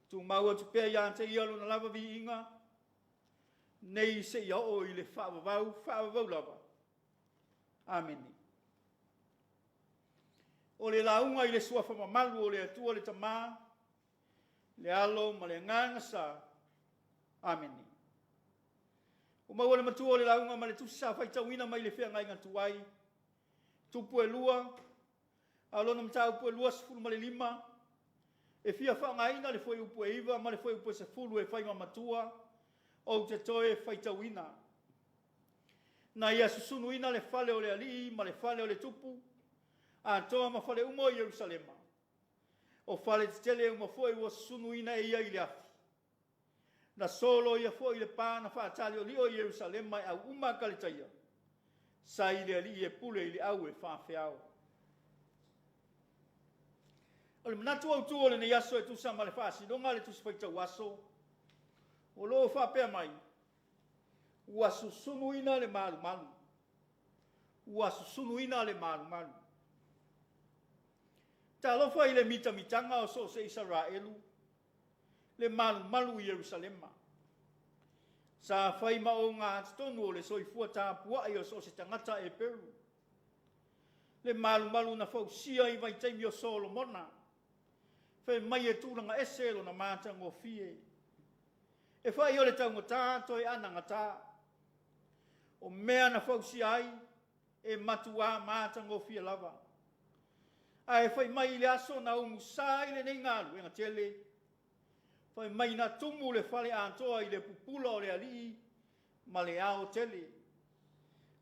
Tu maua tu pēr ia te ia luna lava vi inga, nei se ia o i le whaavavau lava. Amen. O le launga i le suafa mamalu o le atua le tamā, le alo ma le nganga sa. Amen. O maua le matua o le launga ma le tusi sa whaitauina mai le whea ngai ngā tuai. Tupu e lua, alona mta upu e lua sifuru ma le 5, e fia whaangaina le foi upu e iwa, ma le foi upu e sefulu e whaima matua, o te toe whaitauina. Na ia susunuina le fale o le ali, ma le fale o le tupu, a toa ma fale umo i Jerusalema. O fale te tele uma foi ua susunuina e ia i le afi. Na solo ia foi le pāna whaatali o lio i Jerusalema e au uma kalitaia. Sa i le ali e pule i le au e whaafeao. O le manatu au tuo le ne yaso e tusa ma le whaasidonga le tusi whaitau aso. O loo whaapea mai. Ua susunuina le malu malu. Ua susunuina le malu malu. Ta alofa i le mitanga o so se Israelu. Le malu malu i Jerusalema. Sa whaima o ngā tonu o le soifua tāpua i o so se tangata e Peru. Le malu malu na whausia i vai taimi o Solomona. Whai mai e tūranga eselo na mātanga o fie. E whai o le taunga tātoi ananga tā. O mea na whausia ai e matua mātanga o fie lava. Ai fai mai le aso na umusa i le nei ngalu e ngatele. Fai mai na tumu le fale antoa i le pupula o le ali ma le ao tele.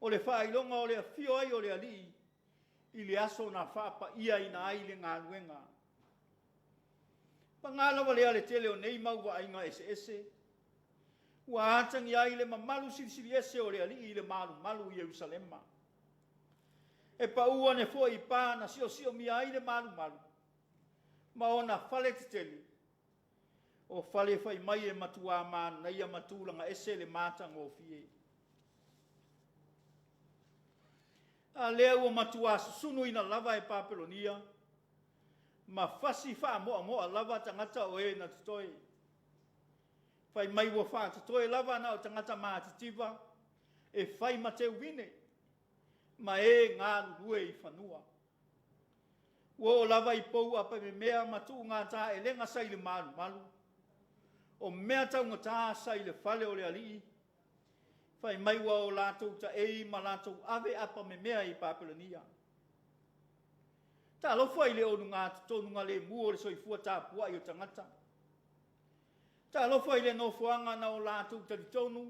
O le fai longa o le afio ai o le ali i le aso na whapa ia i na ai le ngaluenga. Pangala wa lea le tele o nei mau wa ainga ese. Ua atangi ai le mamalu siri ese o le ali i le malu i Jerusalema. E pa ua ne fo i pā na sio mi ai le malu. Ma ona fale te tele. O fale fai mai e matua mana na ia matulanga ese le matanga o fie. A lea ua matua susunu ina lava e Papelonia. Ma fasi wha moa lava tangata o e na tutoe. Fai mai ua wha tutoe lava na o tangata mātitiva. E fai ma te wine. Ma e ngā lue i whanua. Ua o lava i pou apa me mea matu ngā tā e lenga sai le malu. O mea tau ngā tā sai le fale o le alii. Fai mai ua o lātou ta ei ma lātou ave apa me mea i Papelonia. Ta alofa i le onu ngā tonu ngā le mua o le soifua Tapuaiga i o tangata. Ta alofa i le nofuanga na o lātou talitonu.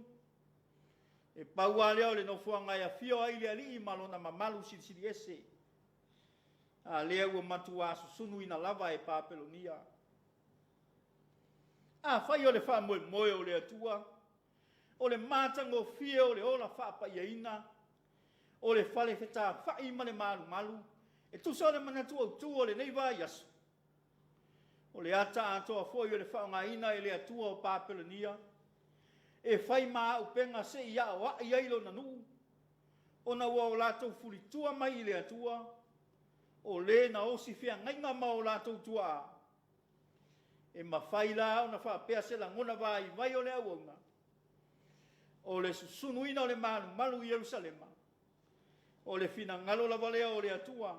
E paua leo le nofuanga i Afio ai le alii malona mamalu siri ese. A lea ua matua susunu ina lava e Papelonia. A fai o le wha moe o le atua. O le mātango fie o le ola whaapa ia ina. O le fale whetā whai ma le malu. E tusa o le manatua utu o le neiva i aso. O le ata atoa foi o le whaonga ina e le atua o Papelonia. E whai maa upenga se ia o a iailo na nuu. O na ua o lātou furitua mai i le atua. O le na osi fia ngainga ma o lātou tua. E mawhai la o na whaapea se la ngona vai vai o le auauna. O le susunuina o le malu i Jerusalema. O le fina ngalo la valea o le atua.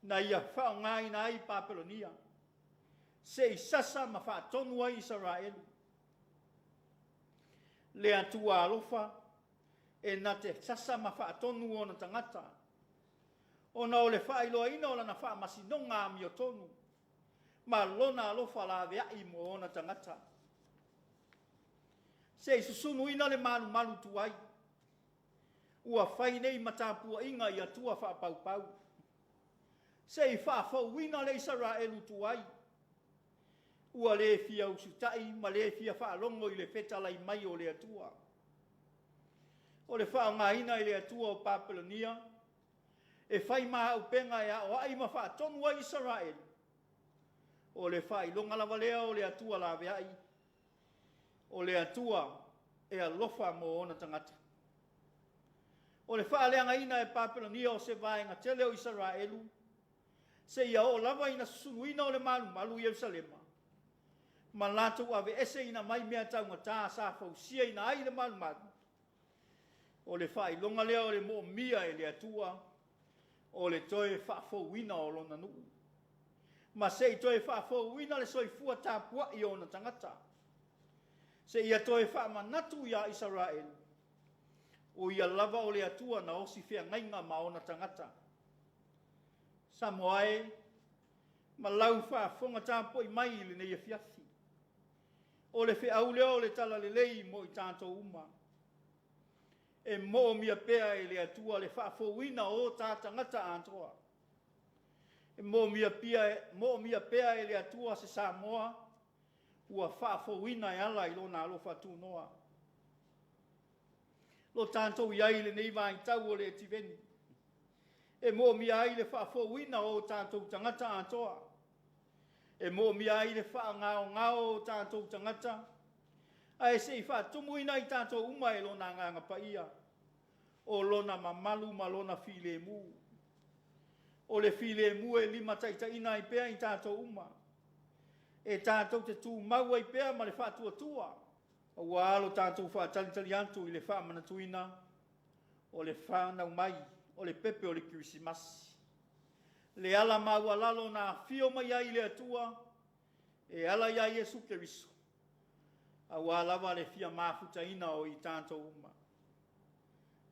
Na ia whaonga ina ai Papelonia. Se i sasa ma whaatonu ai Israelu. Le atua alofa. E na te sasa ma whaatonu o na tangata. O na o le whaailoa ina o la na whaamasinonga mi o tonu. Ma lona alofa la veai mo o na tangata. Se i susunu ina le malu tuai. Ua whai nei matapua inga i atua whaapau. Se i whaafau ina le Israelu tuai. Ua le fia usutai ma le fia whaalongo i le fetalai mai o le atua. O le whaonga ina i le atua o Papelonia. E whai maa upenga ea o ai ma whaatonu a Israelu. O le whai longa lava lea o le atua la veai. O le atua e alofa mo ona tangata. O le whaaleanga ina e Papelonia o se vaenga tele o Israelu. Se ia o lava ina susunuina o le malu Jerusalema. Ma lātou ave ese ina mai mea taunga tā sa fausia ina ai le malu. O le whai longa lea o le mo mia e le atua. O le toe whaafouina o lona nuu. Ma se i toe whaafouina le soifua Tapuaiga o na tangata. Se ia toe whaamanatu ia Israelu. O ia lava o le atua na osi fia ngainga ma o na tangata. Samoa e, ma lau whaafonga tāpoi mai le nei Afiafi. O le whiau leo le tala le lei mo i tātou uma. E mo mia pea e le atua le whaafouina o tā tangata antoa. E mo mia pea e le atua se Samoa. Ua whaafouina e ala i lona alofa tū noa. Lo tātou iai le nei vai tau o le tiveni. E mo mia ai le whaafouina o tātou tangata antoa. E mo mia ai le whaangao o tātou tangata. A e se i whaatumuina i tātou uma e lona nganga paia. O lona mamalu ma lona file mu. O le file mu e lima taitaina i pea i tātou uma. E tātou te tū maua i pea ma le whaatuatua. O alo tātou whaatalitali antu i le whaamanatuina. O le whanau mai. O le pepe o le kirisimasi. Le ala maua lalo na fio mai ai le atua. E ala ia Yesu Keriso. A wālawa le fia mafutaina o i tātou uma.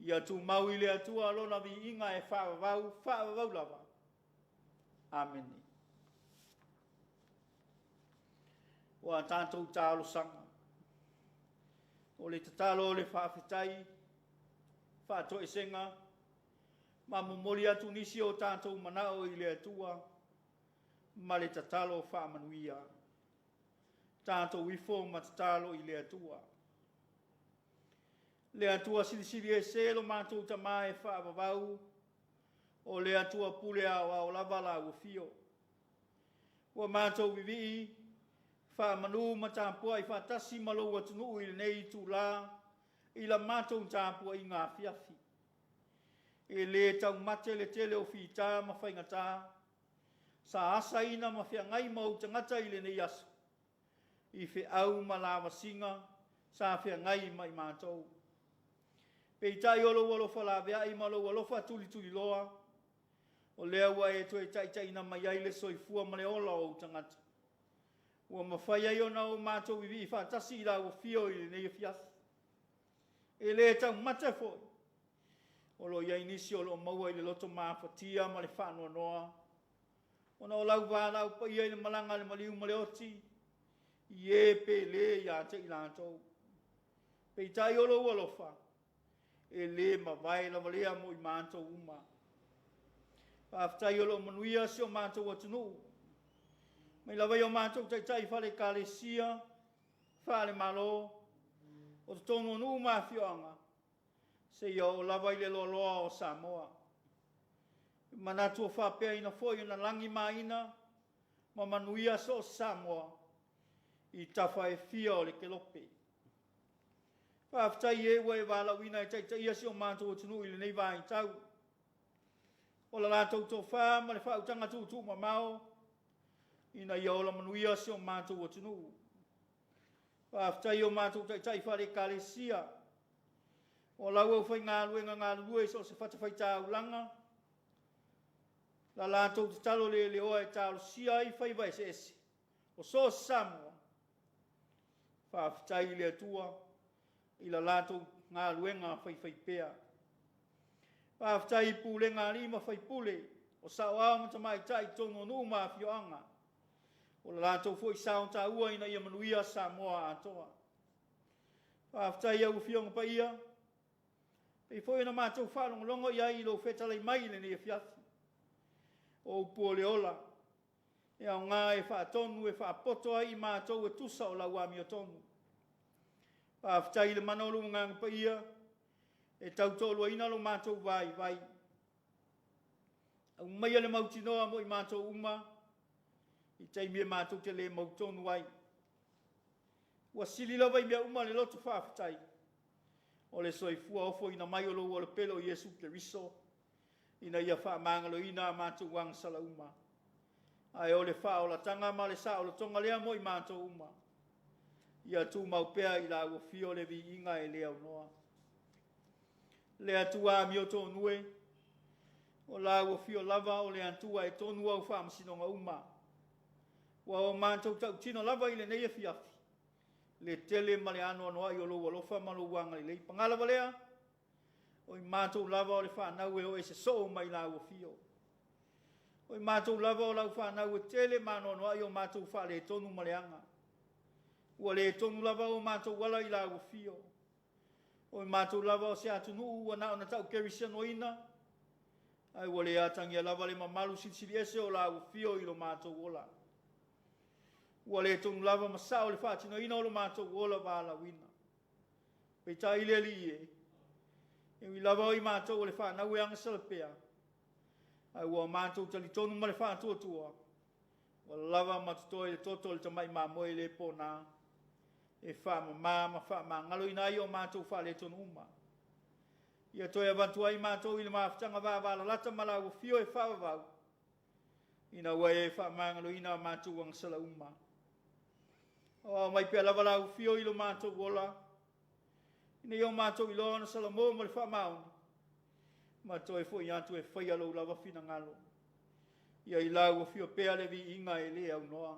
Ia tū mau i le atua alona vi inga e whaavavau lava. Amen. Wa tātou tālo sanga. O le tatalo le whawhitai, whāto e senga, ma momori atu nisi o tātou manao I le atua, ma le tatalo whamanuia. Tātou wifo ma tatalo I le atua. Le atua silisili e selo mātou tamae whaavavau, o le atua pule au lava la ufio. Wa mātou vivi, whaamanu ma tāpua I whaatasi malo atunu I nei tu la, I la mātou tāpua I ngā Afiafi. E le tau mate le tele o whita ma whaingata, sa asa ina ma whiangai mau tangata I le nei asu. I whi au ma lawa singa, sa whiangai mai mātou. Pei tai olo walo whalawea I malo walo whatuli tuli loa, o lea ua e toi tai na mai ai le soifua ma le ola o tangata. Ua mawhai ai ona o mātou vivi I whaatasi I la o fio I le nei Afiafi. E le tau mata foi. O lo iai nisi o lo maua I le loto mawhatia ma le whanua noa. Ona o lau wālau pa ia I le malanga le maliu ma le oti. I e pe le ia te I lātou. Pei tai olo ua lofa. E le ma vai la valea mo I mātou uma. Pāwhitai olo manuia si o mātou atunu. Mai lawa o mātou tai whale kālesia, whale malo, o te tono anu mawhioanga, se ia o lawa I le loa o Samoa. Manatu o whapea ina foi na langi maina, ma manuia so o Samoa, I tawha e fia o le kelope. Pāwhitai e ua e wala wina e tai si o mātou atunu I le nei vai tau. O la lātou tō whā, ma le whautanga tū ma mao, ina ia o la manuia si o mātou o tunu. Whāwhitai o mātou tai whare kālesia. O lau au whai ngā lue so se whatawhai tāu langa. La lātou te talo le oa e tālo sia I whai vai se ese. O so Samoa. Whāwhitai le atua. I la lātou ngā luenga whai pea. Pāwhitai pule ngā lima whai pule, o sao au matamai tai tono nu mawhioanga. O la lātou fwoi sao tā ua ina ia manuia Samoa atoa. Pāwhitai au whionga pa ia, pei fwoi na mātou whalongo ia I lo whetalai mai le ne Afiafi. O upua le ola, e au ngā e whaatonu e whaapoto ai mātou e tusa o la uami o tonu. Pāwhitai le manolu nganga pa ia, e tau tōlua ina lo mātou vai. Au mai ale mautinoa mo I mātou uma, I taimia mātou te le mautonu ai. Ua sili lawa I mea uma le lotu whāwhitai. O le soifua ofo ina mai o lo o le pelo Iesu Keriso, ina ia whaamangalo ina mātou wang sala uma. Ai o le wha o la tanga ma le sa o le tonga lea mo I mātou uma. Ia tū maupea I la ua fio le vi inga e lea unoa. Le atua mi o tonue, o la ua fio lava o le atua e tonua o whaamasinonga uma. Wa o mātou tau tino lava I le nei Afiafi. Le tele ma le ano anoa I o lo walofa ma lo wanga I lei pangala walea. O I mātou lava o le whanau e o e se so mai la ua fio. O I mātou lava o lau whanau e tele ma ano anoa I o mātou wha le tonu ma le anga. Ua le tonu lava o mātou wala I la ua fio. O I mātou lava o se atunu ua na ona tau kerisano ina. Ai ua le atangia lava le mamalu silisili ese o la ua fio I lo mātou ola. Ua le tonu lava masao le whaatino ina o lo mātou ola wala wina. Pei ta ile li e. E ui lava o I mātou o le whanau e anga salapea. Ai ua mātou tali tonu ma le whaatua tua. Ua lava matutoe le toto le tamai mamoe le pōnā. E whaamama ngalo ina I o mātou whale tonu uma. Ia toi avantua I mātou I le mawhitanga wāwala lata mala ua fio e whawawau. Ina ua e whaamangalo ina mātou ang sala uma. O mai pia lava lau fio I lo mātou wola. Ina I o mātou I loa sala mō ma le whaamauni. Mātou e fo I atu e whaia lo lava fina ngalo. Ia I lau ua fio pea le vi inga e le au noa.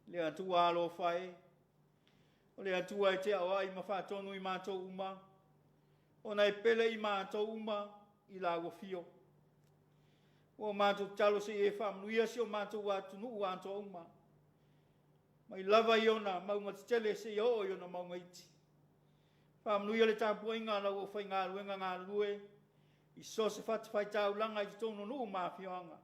Le atua alo whae. O le atua e te awa I mawhatonu I mātou uma. O nei pele I mātou uma I la ua fio. O mātou talo se e whamanuia si o mātou wātunu wānto uma. Mai lava i ona maunga tele se i o i ona maunga iti. Whamanuia le Tapuaiga lau o whai ngā ruenga ngā lue. I so se whai tau langa i tono nuu mawhioanga.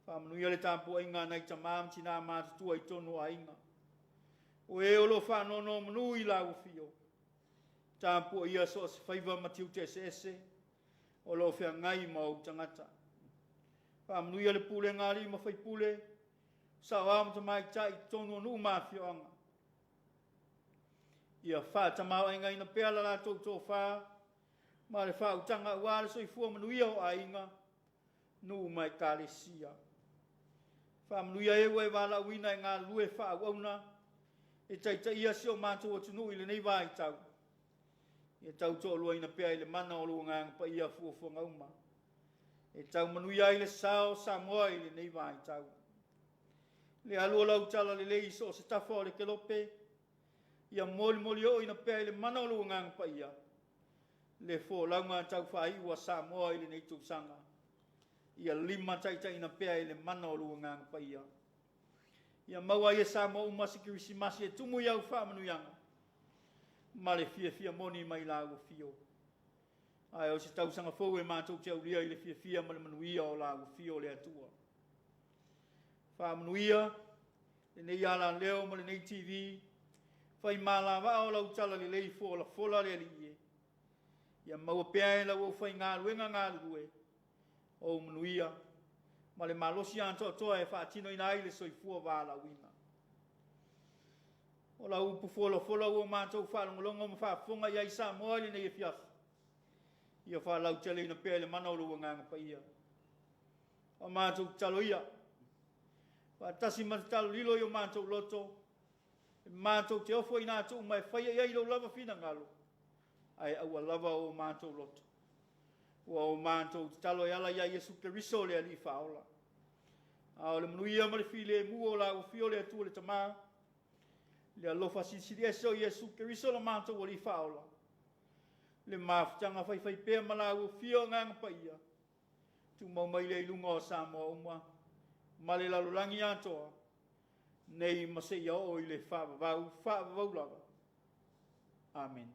Whamanuia le Tapuaiga nei ta māmti nā mātutua i tono ainga. O e olo whanono manu i lau fio. Tapuaiga so se whaiva matiu te ese. O lo whea ngai mau tangata. Whamanuia le pule ngāri ma whai pule. Sa wāma ta mai ta i tono nuu mawhioanga. Ia whāta mau ainga ina peala la tō tō whā. Ma le whā utanga wāle so i fua manuia o ainga. Nuu mai kālesia. Whamanuia e wai wāla wina i ngā lue whā wauna. E taita ia si o mātou o tunu i le nei wā i tau. E tau tō lua ina pea i le mana o lua ngāng pa ia fua fua ngauma. E tau manuia i le sao Samoa i le nei wā i tau. Le alua lau tala le lei so se tafa o le kelope. Ia moli o ina pea i le mana o lua ngāng pa ia. Le fo launga tau whai ua Samoa i le nei tūsanga. Ia lima taita ina pea i le mana o lua ngāng pa ia. Ia maua ia Samoa umasi kirisi masi e tumu iau whamanuianga. Ma le fia moni mai lagu fio. Ai o se tausanga fau e mātou te aulia i le fia ma le manuia o lagu fio le atua. Whamanuia, le nei ala leo ma le nei TV, whai mala wa o lau tala le lei fola le alie. Ia maua pea e lau o whai ngā luenga ngā lue o manuia, ma le malosi anto toa e whaatino ina ai le soifua wāla wina. O la upu fola o mātou whaalongolongo ma whaafonga i aisa moa le nei Afiafi. Ia whaalau tele ina pea le mana o lua nganga pa ia. O mātou talo ia. Whaatasi matalo lilo i o mātou loto. Mātou te ofo i nātou mai whaia i lau lava whina ngalo. Ai aua lava o mātou loto. Ua o mātou talo i ala ia Yesu Keriso le ali whaola. A o le manuia ma le while mua o la o fio le atua le tamaa. Le alofa sisiri eso Yesu Keriso la mātou o li whaola. Le mafutanga whai pēr mala o fio nganga pa ia. Tu mau mai le ilunga o Samoa uma. Ma le lalulangi atoa. Nei masea o i le whaavavau lava. Amen.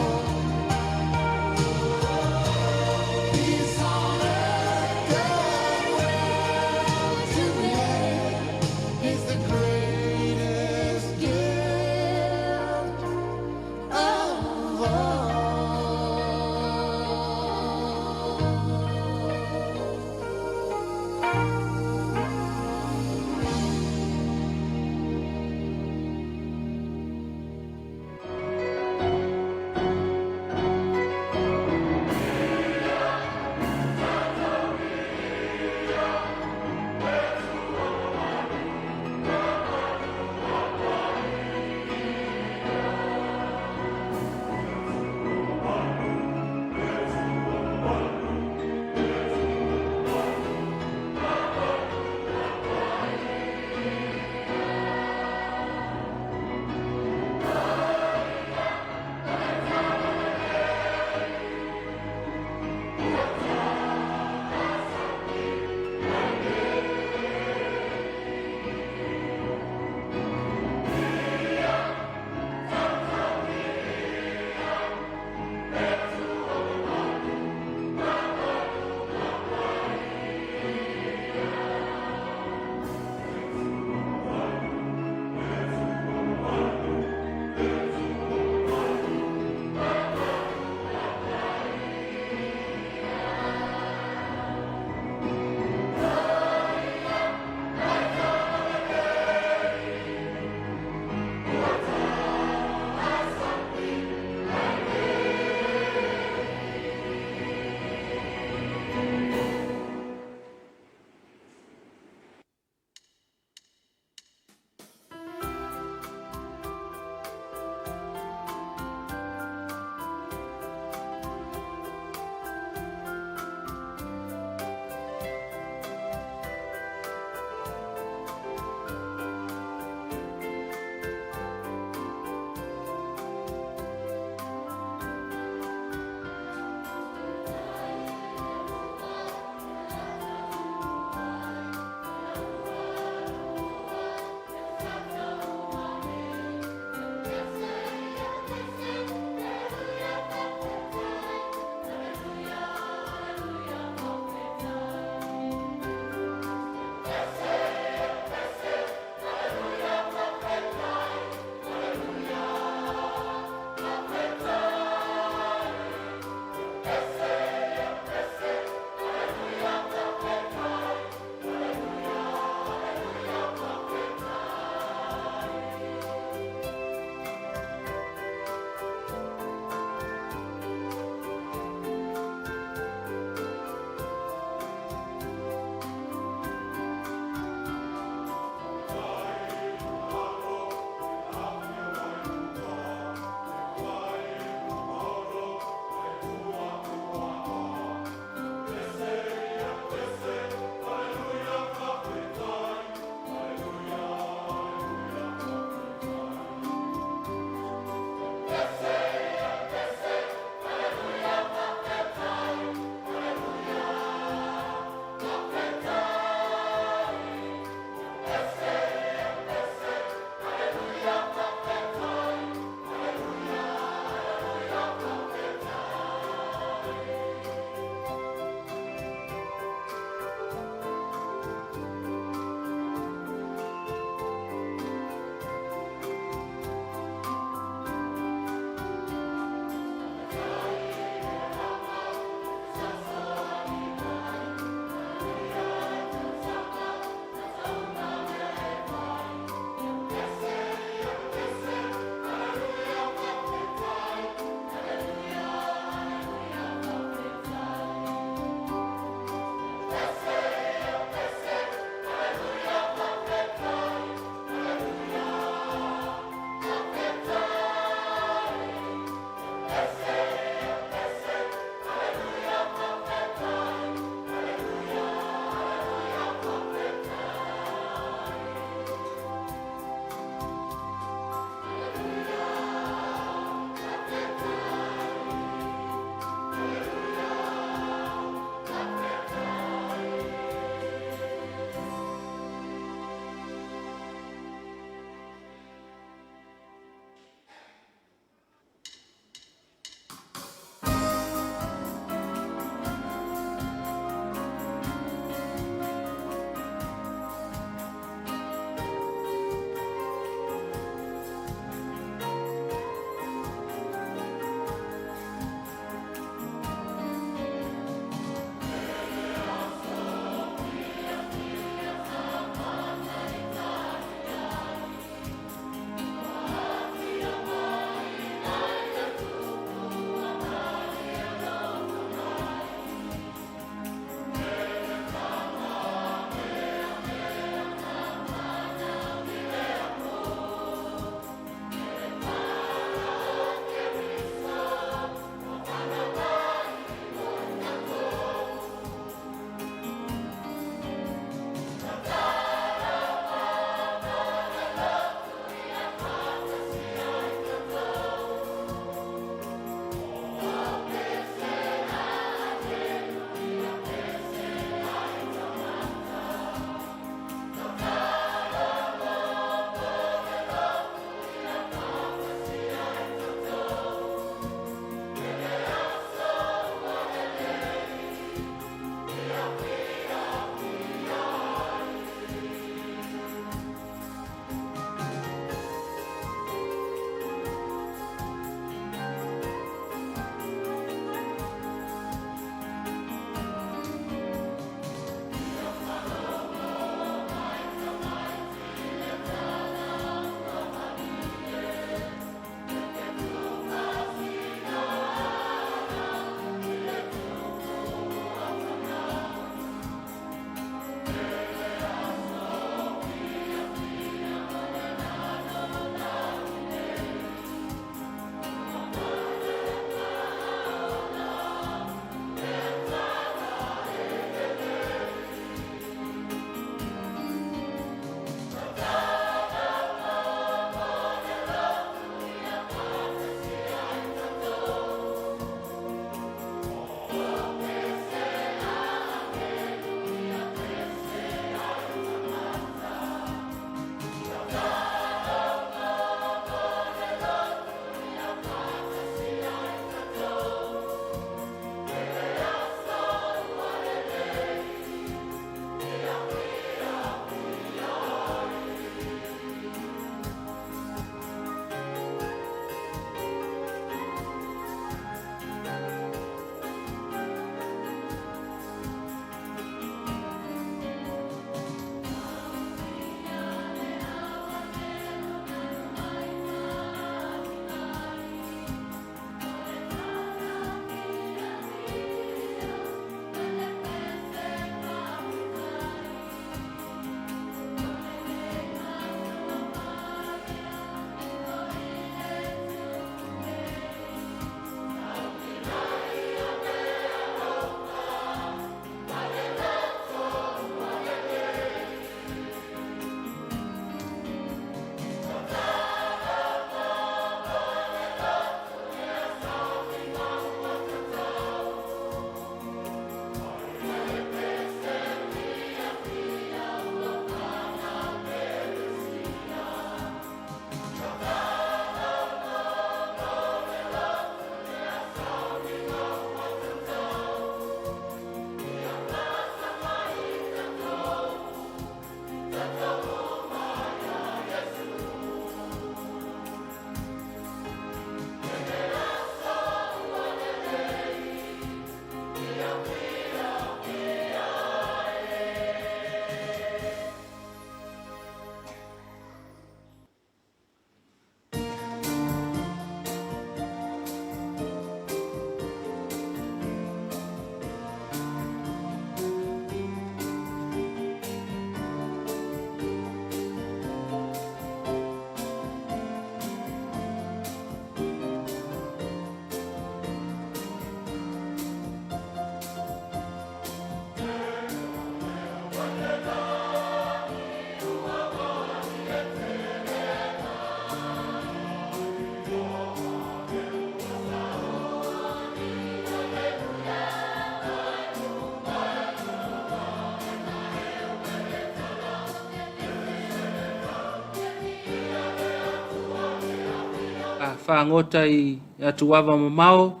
whangota i atuava mamao,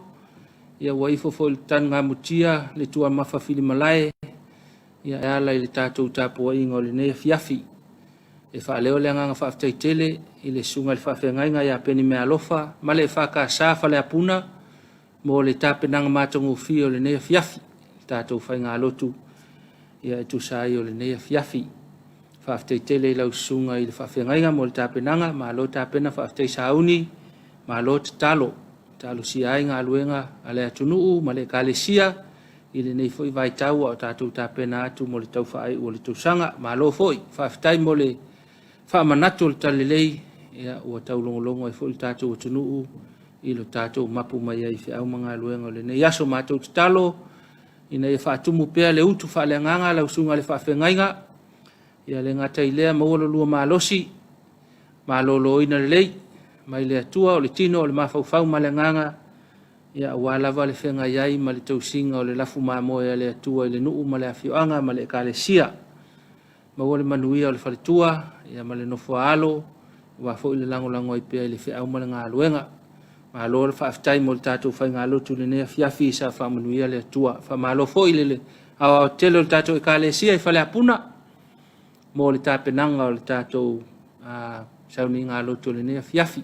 ia waifo fo le tanga mutia, le tua mawhawhili malae, ia e ala i le tātou Tapuaiga o le nei Afiafi. E whaaleo le anganga whaaftaitele, i le sunga le whaafengainga ia peni mea alofa, ma le whakasa whale apuna, mo le tāpenanga mātongo fi o le nei Afiafi, tātou whainga alotu, ia e tusai o le nei Afiafi. Whaaftaitele i lau sunga i le whaafengainga mo le tāpenanga, ma lo tāpena whaaftei sauni, ma lo te talo si ainga aluenga ale atunuu, ma le kalesia, i le nei foi vai tau o tātou tāpena atu mo le tau whaai o le tausanga, ma lo foi, whaaftai mo le whaamanatu o le talelei, ia ua tau longolongo e foi tātou atunuu, i lo tātou mapu mai ai whiau mga aluenga o le nei aso mātou te talo, i nei whaatumu pea le utu whaaleanganga, lau sunga le whaafengainga, ia le ngata i lea maualo lua maalosi, maalolo ina le lei, mai le atua o le tino o le mawhauwhau malenganga, ia walawa le whenga iai ma le tausinga o le lafu maamoe le atua i le nuu ma le awhioanga ma le kalesia. Maua le manuia o le whaletua, ia ma le nofo alo, wafo i le langolango i pia i le whiau ma le ngā luenga. Ma lo le whaaftai mo le tātou whai ngā lotu le nea fiafi sa whamanuia le atua. Whamalo fo i le awa telo le tātou i kalesia i whale apuna, mo le tāpenanga o le tātou sauni ngā lotu le nea fiafi.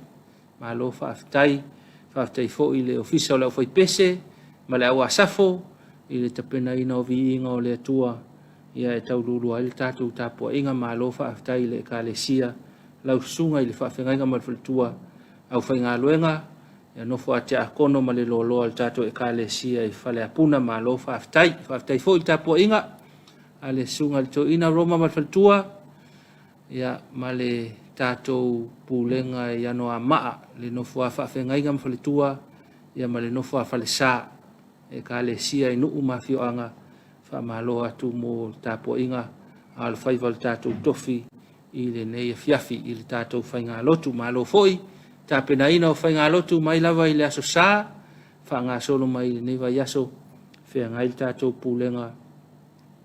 Ma lo whaaftai fo i le ofisa o le awhai pese, ma le awa safo, i le tapena ina o vi inga o le atua, ia e tau lulu ai le tātou Tapuaiga, ma lo whaaftai le kalesia, lau sunga i le whaafengainga ma le whaletua, au whai ngā luenga, ia nofo ate a kono ma le loloa le tātou e kalesia i whale apuna, ma lo whaaftai fo i Tapuaiga, a le sunga le to ina Roma ma le whaletua, ia ma le tātou pūlenga i ano a maa, le nofo a whaafengainga ma whaletua, ia ma le nofo a whale sā, e kalesia i nuu mawhioanga, whamalo atu mo Tapuaiga, a le whaiva le tātou tofi, i le nei Afiafi, i le tātou whainga lotu, malo foi, tāpena ina o whainga lotu, mai lava i le aso sā, whanga solo mai le nei vai aso, whea ngai le tātou pūlenga,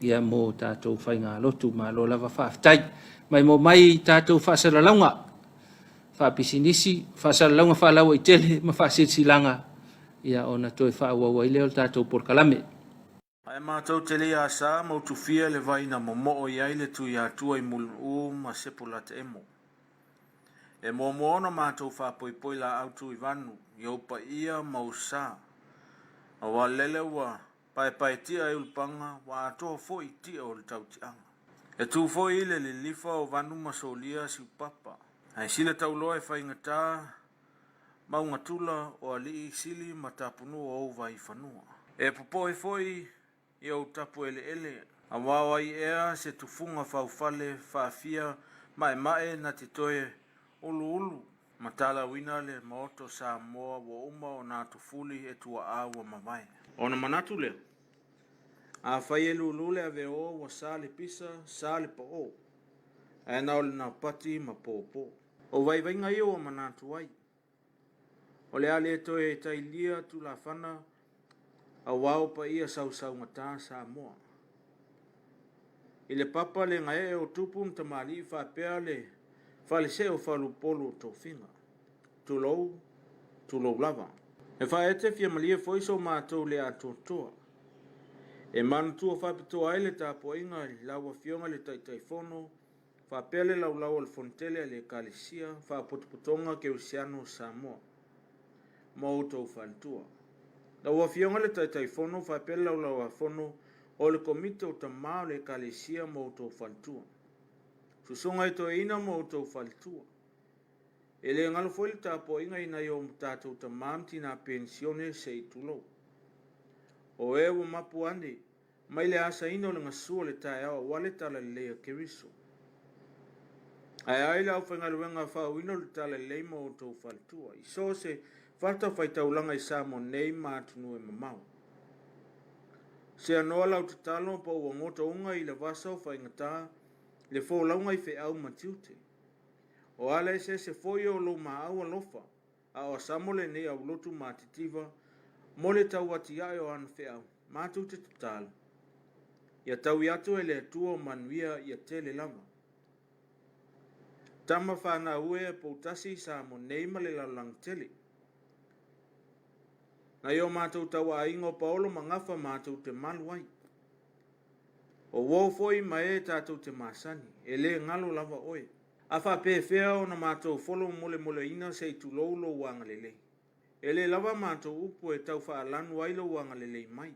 ia mo tātou whainga lotu, malo lava whaaftai, mai mo mai tātou whaasaralaunga, whaapisinisi, whaasaralaunga whaalaua i tele, ma whaasirsilanga, ia ona toi whaawawa i leo tātou porkalame. Ai mātou te lea sa mau tufia le vaina momo i aile tu i atua i mulu ma sepula te emo. E momo ona mātou whapoipoi la autu i vanu, i opa ia mau sa. A wa lele wa pai tia e ulpanga, wa atoa foi tia o le tautianga. E tu foi ile le lifa o vanu masolia si upapa. Ai sila tauloa e whaingata, mau ngatula o ali sili matapunu o vai fanua. E popo e foi i au tapu ele, a wawa i ea se tufunga whaufale whaafia mae na te toe ulu, matala wina le maoto Samoa wa uma o nā tufuli e tua awa mawai. Ona manatu leo, a whai e lulule a veo wa sale pisa, sale pa o, e nao le nā pati ma popo. O vai vainga i o manatu wai. O le ale e toe e tailia tu la whana, a wao pa ia sau ngata Samoa. I le papa le ngai o tupu mta mali whapea le whalese o whalupolo tō whinga. Tulou lava. E whaete fia malia foiso mātou le atotoa. E manatua whapitoa ai le Tapuaiga i laua fionga le taitaifono, whapea le laulau al fontele le kalesia, whapotopotonga ke usiano Samoa. Mo tō whalitua. La ua fionga le taitaifono whapela lau a fono o le komite o tamao le kalesia mo tō whalitua. Susunga i tō ina mo tō whalitua. E le ngalo foi le Tapuaiga ina i o tātou tamam tina pensione se i tulou. O e ua mapu ane, mai le asa ino le ngasua le tae awa wale tala le lea keriso. Ai la whangaluenga whauino le tala le mo tō whalitua. I so se Fata fai taulanga i Samoa nei mātunu e mamau. Se anoa lau te talo pa ua ngota unga i le vasa o fai ngata le fō launga i whai au matiute. O ala se foi o lo maa au alofa a o samole nei au lotu mātitiva mo le tau ati ai o anu whai au mātute tutala. Ia tau i atu e le atua o manuia i a tele lava. Tama whana ue e poutasi Samoa nei ma le laulang tele. Na yo mātou tawa ingo paolo mangafa mātou te malu ai. O wau foi mai tātou te masani, e le ngalo lava oe. Afa pe fea o na mātou folo mole ina se tu lolo wanga lele. E le lava mātou upu e tau wha alanu ailo wanga lele mai.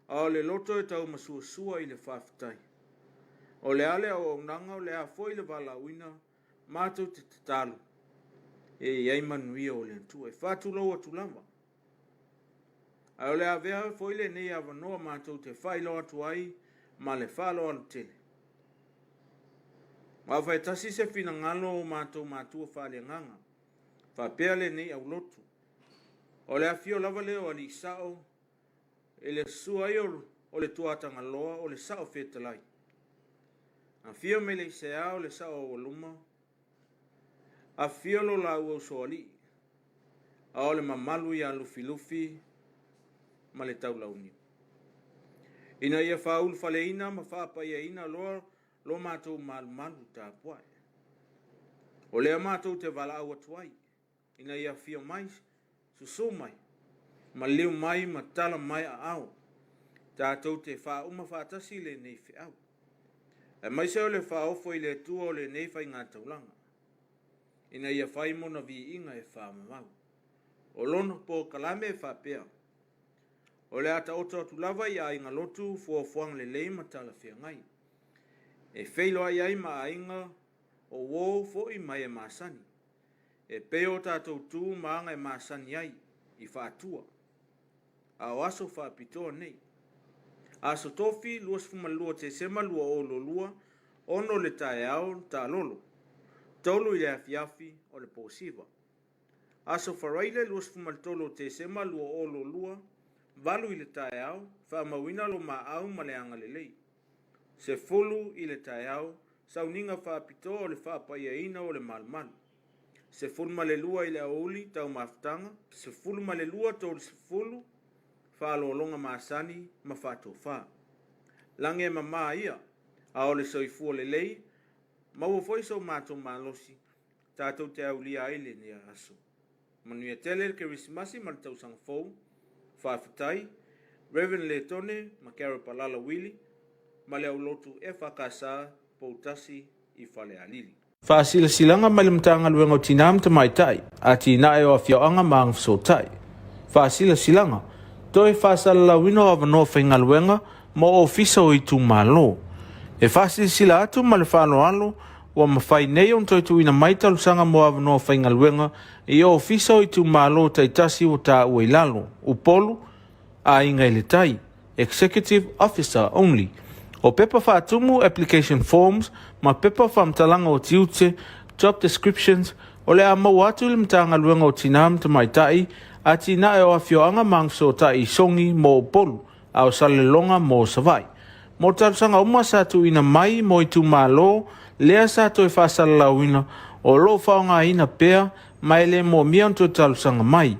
A le loto e tau masua i le whawhitai. O le ale o unanga o le a foi le wala uina, mātou te tatalu. E iai manuia o le tu, e whatu loa tu lava. A o le a vea foi le nei avanoa mātou te whailo atu ai, ma le whalo anu tele. Ma whai tasi se whina ngalo o mātou mātua whale nganga. Whapea le nei au lotu. O le a fio lava leo ali sao, e le sua i o le tuatanga loa o le sao whetalai. A fio me le sea o le sao o luma. A fio lo la ua soali. A o le mamalu i a lufi ma le tau launi. Ina ia faul fale ina ma whapa ia ina loa lo mātou malu Tapuaiga. O lea mātou te wala au atuai. Ina ia fio mai, susu mai, ma liu mai, ma tala mai a au. Tātou te wha uma whaatasi le nei whi au. E mai se o le wha ofo i le tua o le nei whai ngā taulanga. Ina ia whai mona vi inga e wha mamau. O lono po kalame e wha pea. O le ata oto atu lava i a inga lotu fuang le lei matala whia ngai. E wheilo ai ai ma a inga o wō fo i mai e māsani. E peo tātou tū maanga e māsani ai i whātua. A o aso whāpitoa nei. Aso tofi luas fumalua te sema lua o lo lua, ono le tae au ta lolo. Tolu i le Afiafi o le posiva. Aso wharaile luas fumaltolo te sema lua o lo lua, valu i le tae au, whamawina lo ma au ma le anga le lei. Se fulu i le tae au, sauninga whapito o le whapaia ina o le malmalu. Se fulu ma le lua i le auli tau maftanga, se fulu ma le lua tau se fulu, whalolonga maasani ma whato wha. Lange ma maa ia, a o le soifua le lei, maua foiso mātou malosi, tātou te aulia aile ni a aso. Manuia tele ke risimasi ma le tau sanga fau, whawhitai, Reverend Letone, ma Kara Palala Wili, ma le au lotu EFKS poutasi i whale alili. Whaasila silanga ma le mtanga luenga o tinam te mai tai, a tina e o awhiaanga maang so tai. Whaasila silanga, toi whaasala la wino ava no whainga luenga, mo o fisa o i tu malo. E whaasila sila atu ma le whano alo, wa mawhai nei on toi tu ina maitalu sanga mo ava no whainga luenga, i o fisa o i tu malo taitasi o ta ue lalo, upolu, a inga ile tai, Executive Officer only. O pepa whaatumu application forms, ma pepa whamtalanga o tiute, job descriptions, o le a mau atu le mtanga luenga o tinam te mai tai, a tina e o awhioanga mangso tai songi mo polu, a o salelonga mo savai. Mo talusanga uma sa tu ina mai mo i tu malo, lea sa tu e whasala wina, o lo whaonga ina pea, mai le mo mianto talusanga mai.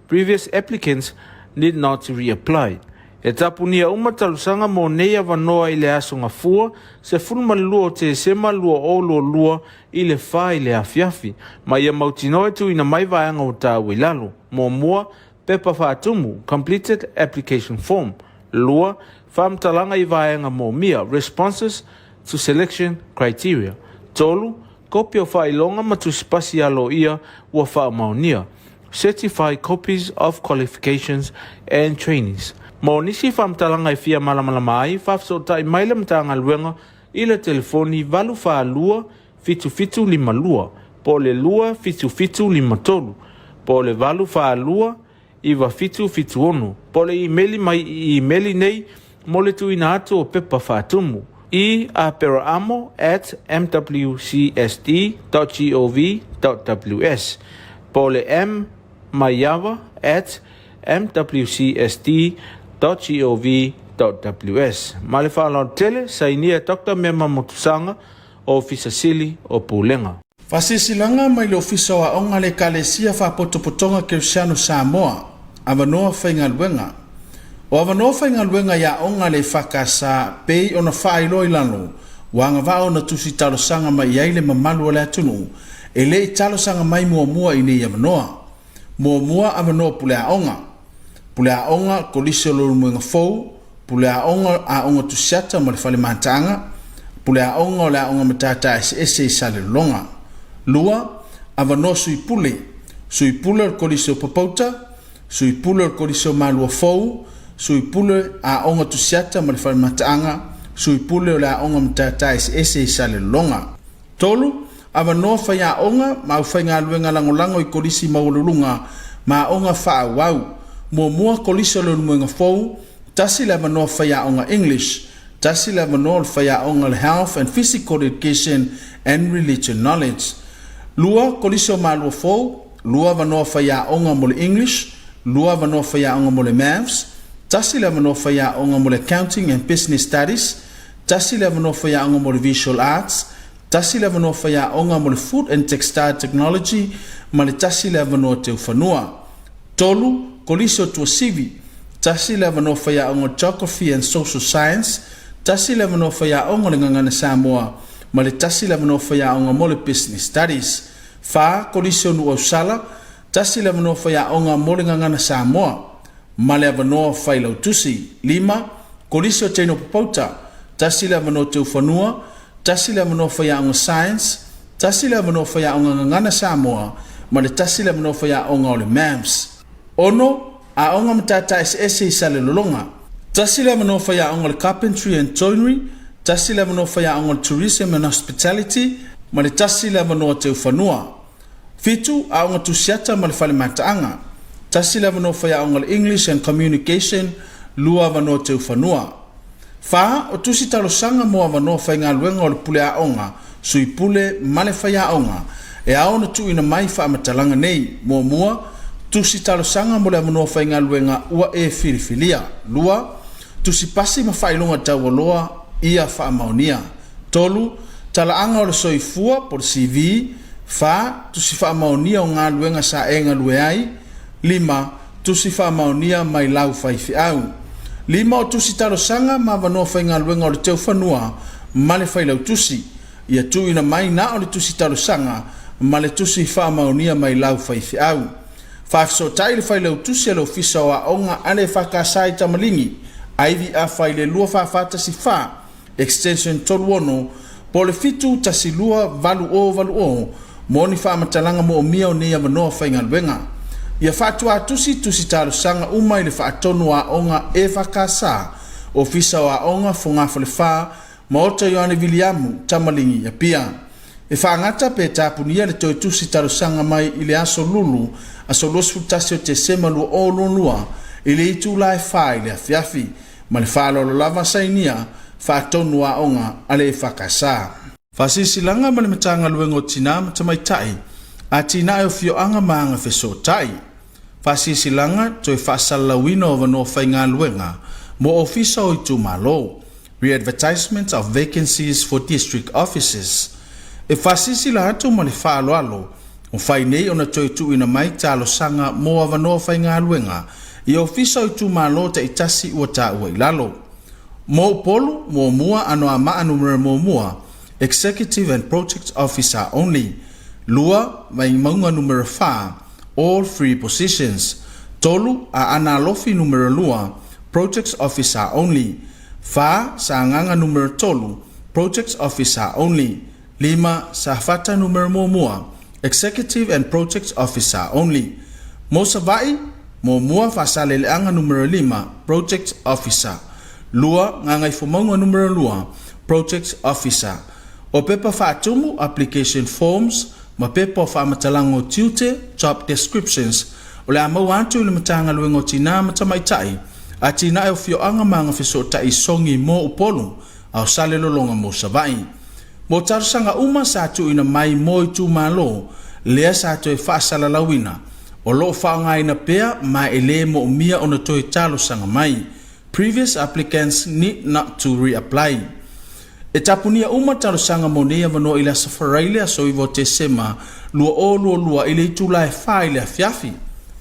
Previous applicants need not reapply. E tapunia uma talusanga mo neia wanoa i le asonga fua, se fulma lua o te sema lua o lua i le wha i le Afiafi, ma ia mautinoe tu ina mai vaanga o ta wilalo, mo mua pepa whaatumu, completed application form, lua, whamtalanga i vaanga mo mia, responses to selection criteria, tolu, copy o whailonga matuspasi alo ia ua whaamaunia, certified copies of qualifications and trainings. Mo nisi whamtalanga i fia malamalama ai, whafsota i maile mtanga luenga i le telefoni valu wha lua, fitu lima lua, po le lua, fitu lima tolu, po le valu wha lua, iwa fitu ono, po le emaili mai i emaili nei, mo le tuina atu o pepa whaatumu, i a peramo@mwcsd.gov.ws, po le m mayawa@mwcsd.gov.ws. Ma le whaalao tele, sainia Dr. Mema Motusanga o Fisasili o Pulenga. Fasisilanga mai le ofisa wa onga le kalesia whapotopotonga Christian Samoa, avanoa whaingaluenga. O avanoa whaingaluenga ya onga le whakasa pei ona whailo ilano, wanga vao na tusi talosanga mai yaile mamalu le atunu, e le talosanga mai mua i nei avanoa. Mua avanoa pulea onga. pule a onga kolisi o lolu moinga fou, pule a onga tusiata mo le fale matanga, pule a onga o le a onga matata ese sale longa. Lua, avano sui pule o kolisi o papauta, sui pule o kolisi o malua fou, sui pule a onga tusiata mo le fale matanga, sui pule o le a onga matata ese sale longa. Tolu, avano faya onga, mau faya luenga langolango I kolisi maululunga, ma onga faa wau, mua kolisi o le mwenga fou, tasi le avano faya onga English, tasi le avano faya onga le health and physical education and religion knowledge. Lua kolisi o malua fou, lua avano faya onga mo le English, lua avano faya onga mo le maths, tasi le avano faya onga mo le accounting and business studies, tasi le avano faya onga mo le visual arts, tasi le avano faya onga mo le food and textile technology, ma le tasi le avano te ufanua. Tolu, kolisi o tua sivi, tasi le avano faya onga geography and social science, tasi le avano faya onga le ngangana Samoa, ma le tasi le avano faya onga mo le business studies. Fa, kolisi o nua usala, tasi le avano faya onga mo le ngangana Samoa, ma le avano fai lau tusi. 5, kolisi o teino papauta, tasi le avano te ufanua, tasi le avano faya onga science, tasi le avano faya onga ngangana Samoa, ma le tasi le avano faya onga o le MAMS. Ono, a onga matata ese sale lolonga. Tasi le avano faya onga le carpentry and joinery, tasi le avano faya onga le tourism and hospitality, ma le tasi le avano te ufanua. 5, a onga tusiata ma le fale mataanga, tasi le avano faya onga le English and communication, lua avano te ufanua. Fa, o tusi talo sanga mo avano fai ngā luenga o le pule a onga, sui pule male fai a onga, e a ona tu ina mai fa amatalanga nei, mua, tusi talo sanga mo le avano fai ngā luenga ua e filifilia. Lua, tusi pasi ma fai longa tau aloa, ia fa maonia. Tolu, tala anga o le soifua por CV, fa, tusi fa maonia o ngā luenga sa e ngā lueai. 5, tusi fa maonia mai lau fai fi au. 5, o tusi talo sanga ma avano fai ngā luenga o le teu whanua, ma le fai lau tusi. Ia tu ina mai na o le tusi talo sanga, ma le tusi fa maonia mai lau fai fi au. Fafiso tai le fai lau tusi alo fisa o a onga ale whakasai tamalingi, aivi a fai le lua whawhata si wha, extension tolu ono, po le fitu tasi lua valu o, moni wha matalanga mo o mia o nea vanoa fai ngā luenga. Ia whatua tusi talo sanga umai le whaatonu a onga e whakasa, o fisa o a onga whungafa le wha, ma ota Ioane Viliamu tamalingi ia pia. E whaangata pe tapunia le toi tusi talo sanga mai i le aso lulu, aso losu tasi o te sema lua o lua, i le itu lai wha i le Afiafi, ma le wha lolo lava sainia, whaatonu a onga ale e whakasa. Whasisilanga ma le matanga luengo tina matamaitai, a tina e o fio anga maanga feso tai. Whasisilanga toi whasalawina o vano whai ngā luenga, mo ofisa o itu malo, re-advertisement of vacancies for district offices. E whasisila atu ma le whaaloalo, o whai nei ona toi tu ina mai talo sanga mo a vano whai ngā luenga, i ofisa o itu malo ta itasi ua ta ua ilalo. Mo polu, mo mua ano a maa numera mo mua, executive and project officer only. Lua, mai maunga numera 4, all 3 positions. Tolu, a analofi numera lua, projects officer only. Fa, sa nganga numera tolu, projects officer only. 5, sa fata numera mua, executive and projects officer only. Mo savai, mo mua fa sa leleanga numera 5, project officer. Lua, nganga ifumaunga numera lua, project officer. O pepa fa atumu, application forms, ma pepa fa matalango tute, job descriptions, o le amau antu i le matanga luengo tina matamaitai, a tina e o fio anga manga fiso ta i songi mo upolu, au sale lolonga mo savai. Mo tarusanga uma sa atu ina mai mo i tu malo, lea sa atu e fa sala lawina, o lo fa nga ina pea ma ele mo umia ona toi talo sanga mai. Previous applicants need not to reapply. E tapunia uma talo sanga monea vano ila safaraile a soivo te sema lua ile itu la e wha ile Afiafi.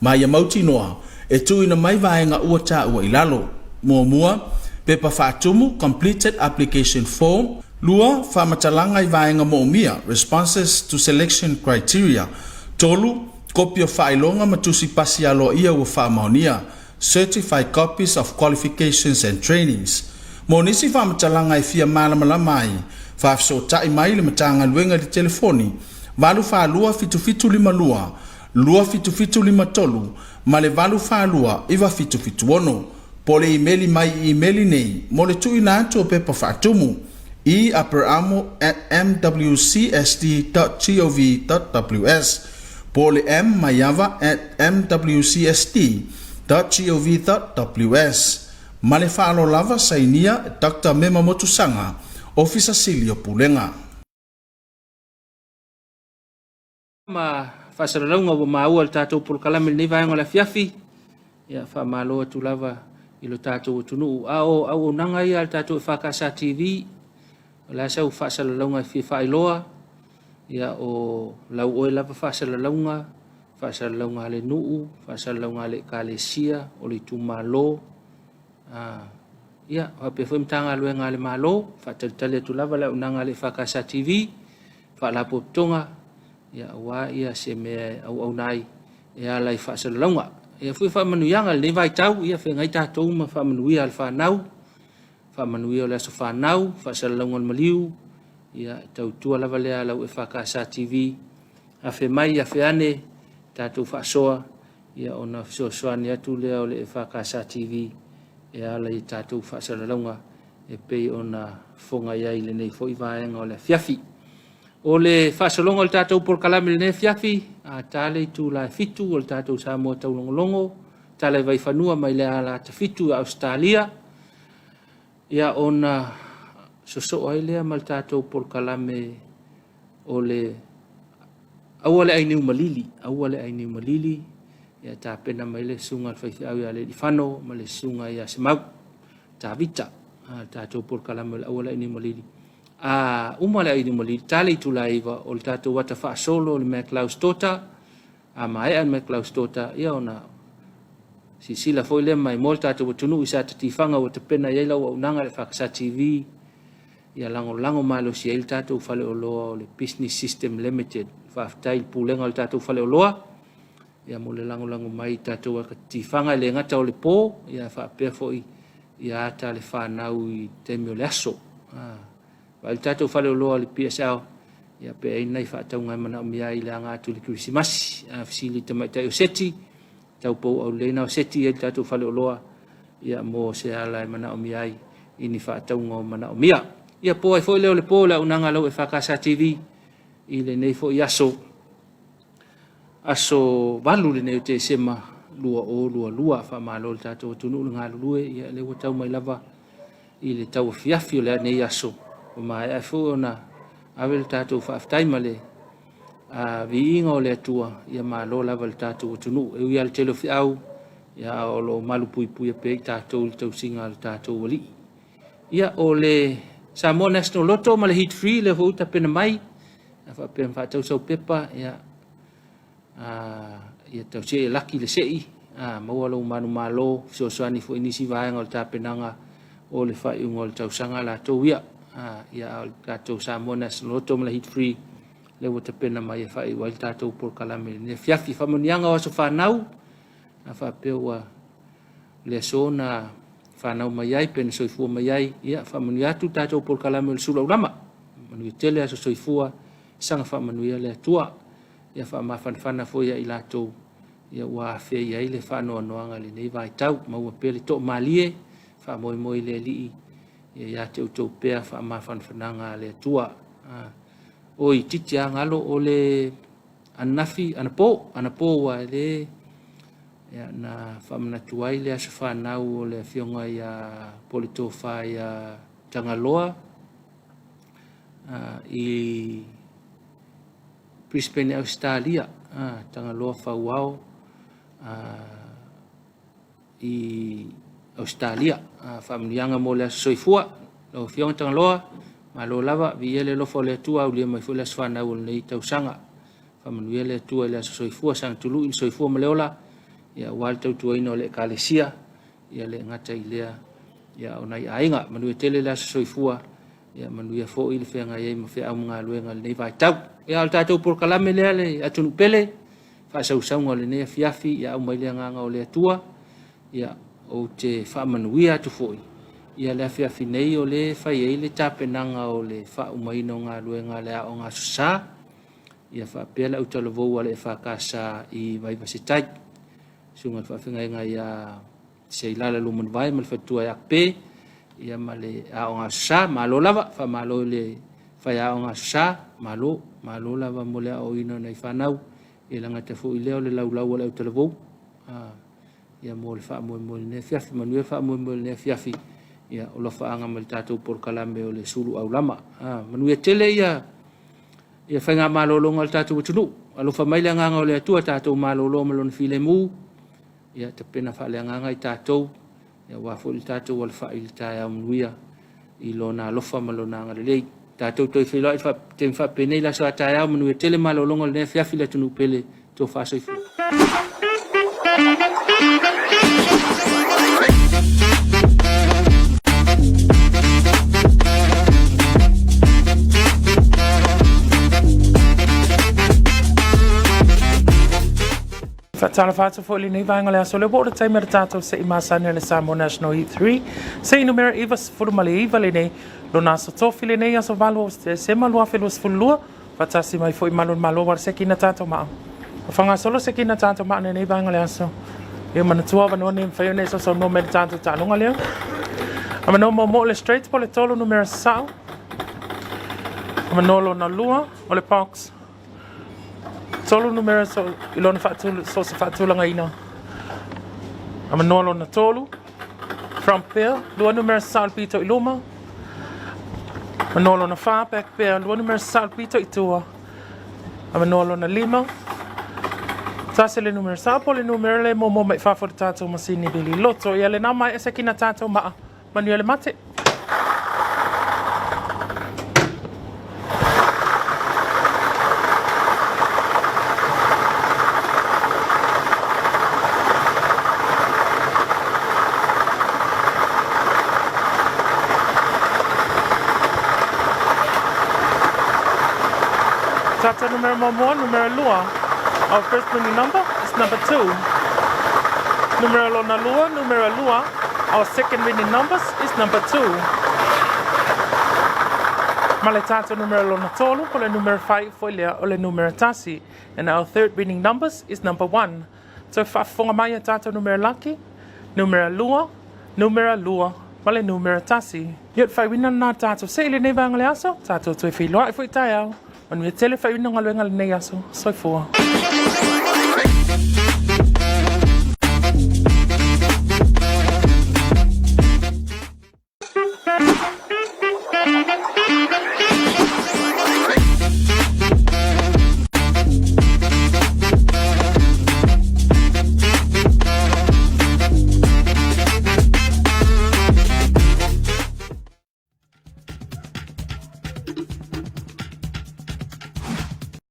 Ma ia mauti noa, e tu ina mai vaenga ua ta ua ilalo. Mua, pepa whaatumu, completed application form. Lua, whamatalanga i vaenga mo umia, responses to selection criteria. Tolu, kopio whailonga matusi pasi alo ia ua wha maonia. certified copies of qualifications and trainings. Mo nisi whamatalanga I fia malamalama ai, whafsotai mai le matanga luenga di telefoni, valu whalua fitu lima lua, lua fitu lima tolu, ma le valu whalua iwa fitu ono, po le imeli mai imeli nei, mo le tui na atu o pepa whaatumu, e@mwcsd.gov.ws, po le m mayava @mwcsd.gov.ws. Ma le whaalo lava sainia Dr. Mema Motusanga, Officer Silio Pulenga. Ma whasaralaunga wa maua le tātou pulkalame nei vaenga le Afiafi. Ia whamaloa tu lava I lo tātou tunu. Au nanga ia le tātou EFKS TV. La sau whasaralaunga I fi whailoa. Ia o lau oe lava whasaralaunga. Whasaralaunga le nuu. Whasaralaunga le kalesia. O le tumalo. Ia, hape foi mtanga luenga le malo. Whatalitali tu lava le unanga le EFKS TV. Whalapo ptonga. Ia wa ia se me au nai ia lai whasaralaunga. Ia fui whamanuianga le vai tau ia whengai tātou ma whamanuia le whanau. Whamanuia le aso whanau, whasaralaunga le maliu. Ia tautua lava lea lau EFKS TV. A whe mai a whe ane tātou whasoa. Ia ona soani atu lea o le EFKS TV. Ia lai tātou whasaralaunga e pei ona whonga iai le nei fo I vaenga o le Afiafi. O le whasalonga o le tātou porkalame le nei Afiafi, a tāle tu la fitu o le tātou Samoa taulongolongo, tāle vai whanua mai le ala ta fitu a Australia. Ia ona soso ai lea ma le tātou porkalame o le awale ai niu malili, ia tā pena mai le sunga le whaifi au ia le whano, ma le sunga ia se mau, tā vita, tātou porkalame o le awale ai niu malili. Umale ai ni mali tali tu laiva o le tātou wata wha solo le mea Klaus Tota mai an mea Klaus Tota ia ona si sila foi le mai mol tātou watunu isa te tifanga o te pena iaila o unanga le EFKS TV ia lango malo si il tātou fale o loa o le Business System Limited whaftai pulenga o le tātou fale o loa ia mo le lango mai tātou waka tifanga le ngata o le pō ia whapea foi ia ata le whanau I temi o le aso Wal tātou whale o loa le PSL, ia pe ai nei whaatau ngai mana o mia I le anga atu le Krisimasi, fisili te mai tai o seti, tau pou au leina o seti e tātou whale o loa, ia mo se ala e mana o mia I ni whaatau ngai mana o mia. Ia po ai fo leo le po la unanga lau EFKS TV, I le nei fo I aso walu le nei o te sema lua whamalo le tātou tunu ngā lulue, ia le watau mai lava I le tau Afiafi o le nei aso. O mai ai fu ona avel tātou whaaftai male vi inga o le atua ia malo lava le tātou tunu e ui al telo fiau ia o lo malu pui e pei tātou le tau singa le tātou wali ia o le Samoa National Lotto ma le hit free le houta pena mai a whapena whaatau sau pepa ia tau se laki le sei maua lo manu malo soani fo inisi vaenga o le tāpenanga o le whaiunga o le tau sanga la tau ia ia tātou Samoa National Lotto ma le hit free le wata pena mai e whai wai tātou porkalame ne Afiafi whamanianga o aso whanau a whapea le aso na whanau mai ai pena soifua mai ai ia whamani atu tātou porkalame o le Suluaulama manu I tele aso soifua sanga whamanuia le atua ia whamawhanwhana fo ia I lātou ia ua awhea iai le whanoa noanga le nei vai tau maua pele to malie whamoimoi le lii ia te utou pea whamawhanwhananga le atua oi titi a ngalo o le anafi anapo wa le ia na whamanatu ai le aso whanau o le whionga ia politofa ia tangaloa I Brisbane Australia tangaloa whauao I Australia whamanianga mo le aso soifua lo whionga tangaloa ma lo lava vi ele lo fo le tua u le mai fo le sfana u nei tausanga fa manuel le tua le soifua sang tulu il soifua maleola ia wal tau tua ino le kalesia ia le ngata ilea ia onai ainga manuel tele le soifua ia manuel fo il fenga ia ma fe au nga luenga nei vai tau ia al tatu por kalame le atunu pele fa sa usaunga le nei Afiafi ia au mai le nga o le tua ia o te whaamanuia atu foi. Ia le Afiafi nei o le whai ei le tāpenanga o le whaumaina o ngā luenga le a o ngā susā. Ia whapea le utalavou a le EFKS i Vaivasitai. Sunga le whawhinga ia sei lala luman vai ma le whatua ia pe. Ia ma le a o ngā susā, malo lava, whamalo le whai a o ngā susā, malo lava mo le a o ino nei whanau. Ia langa te fo i leo le laulau a le utalavou. Ia mo le whaamoe le Afiafi, manue whaamoe le Afiafi. Ia o la whaanga ma le tātou porkalame o le Suluaulama. Manue tele ia whainga malolonga le tātou watunu. Alofa mai le nganga o le atua tātou malolo ma lona file mu. Ia te pena wha le nganga i tātou. Ia wafo le tātou wale wha i le tāi au manuia. I lona alofa ma lona anga le lei. Tātou toi whiloa i te mwha penei la soa tāi au manue tele malolonga le Afiafi le tunu pele tō whasoi fu. Tala fata fo li nei vainga le aso le bora taime le tātou se i masane le Samoa National Heat 3. Se i numera iwa sifuru male iwa le nei, lo nasa tofi le nei aso valo se malua whelua sifulua, fatasi mai fo i malo war se kina tātou maa. Whanga solo se kina tātou maa nei vainga le aso. Ia mana tua wanua ni mwhaio nei so no me tātou tānunga leo. Ama no mo le straight po le tolo numera sao. Ama nolo na lua o le Parks. Solo numero so ilona fatu so se fatu langa ina. Ama nolo na tolu. Front pair, lua numero salpito iluma. Manolo na fa back pair, lua numero salpito itua. Ama nolo na lima. Tase le numero sapo le numero le momo mai fa for tato masini bili loto ia le nama ese kina tato ma manuele mate. Tata numero momo, numero lua. Our first winning number is number 2. Numero lona lua, numero lua. Our second winning numbers is number 2. Male tata numero lona tolu, ole numero 5 foilea, ole numero tasi. And our third winning numbers is number 1. So whafonga mai tata numero laki, numero lua, male numero tasi. Yot whai wina na tata se ili nei vangale aso, tata tui whi loa i fui tai au. Manu e tele whai wina ngalue ngale nei aso, soi fua.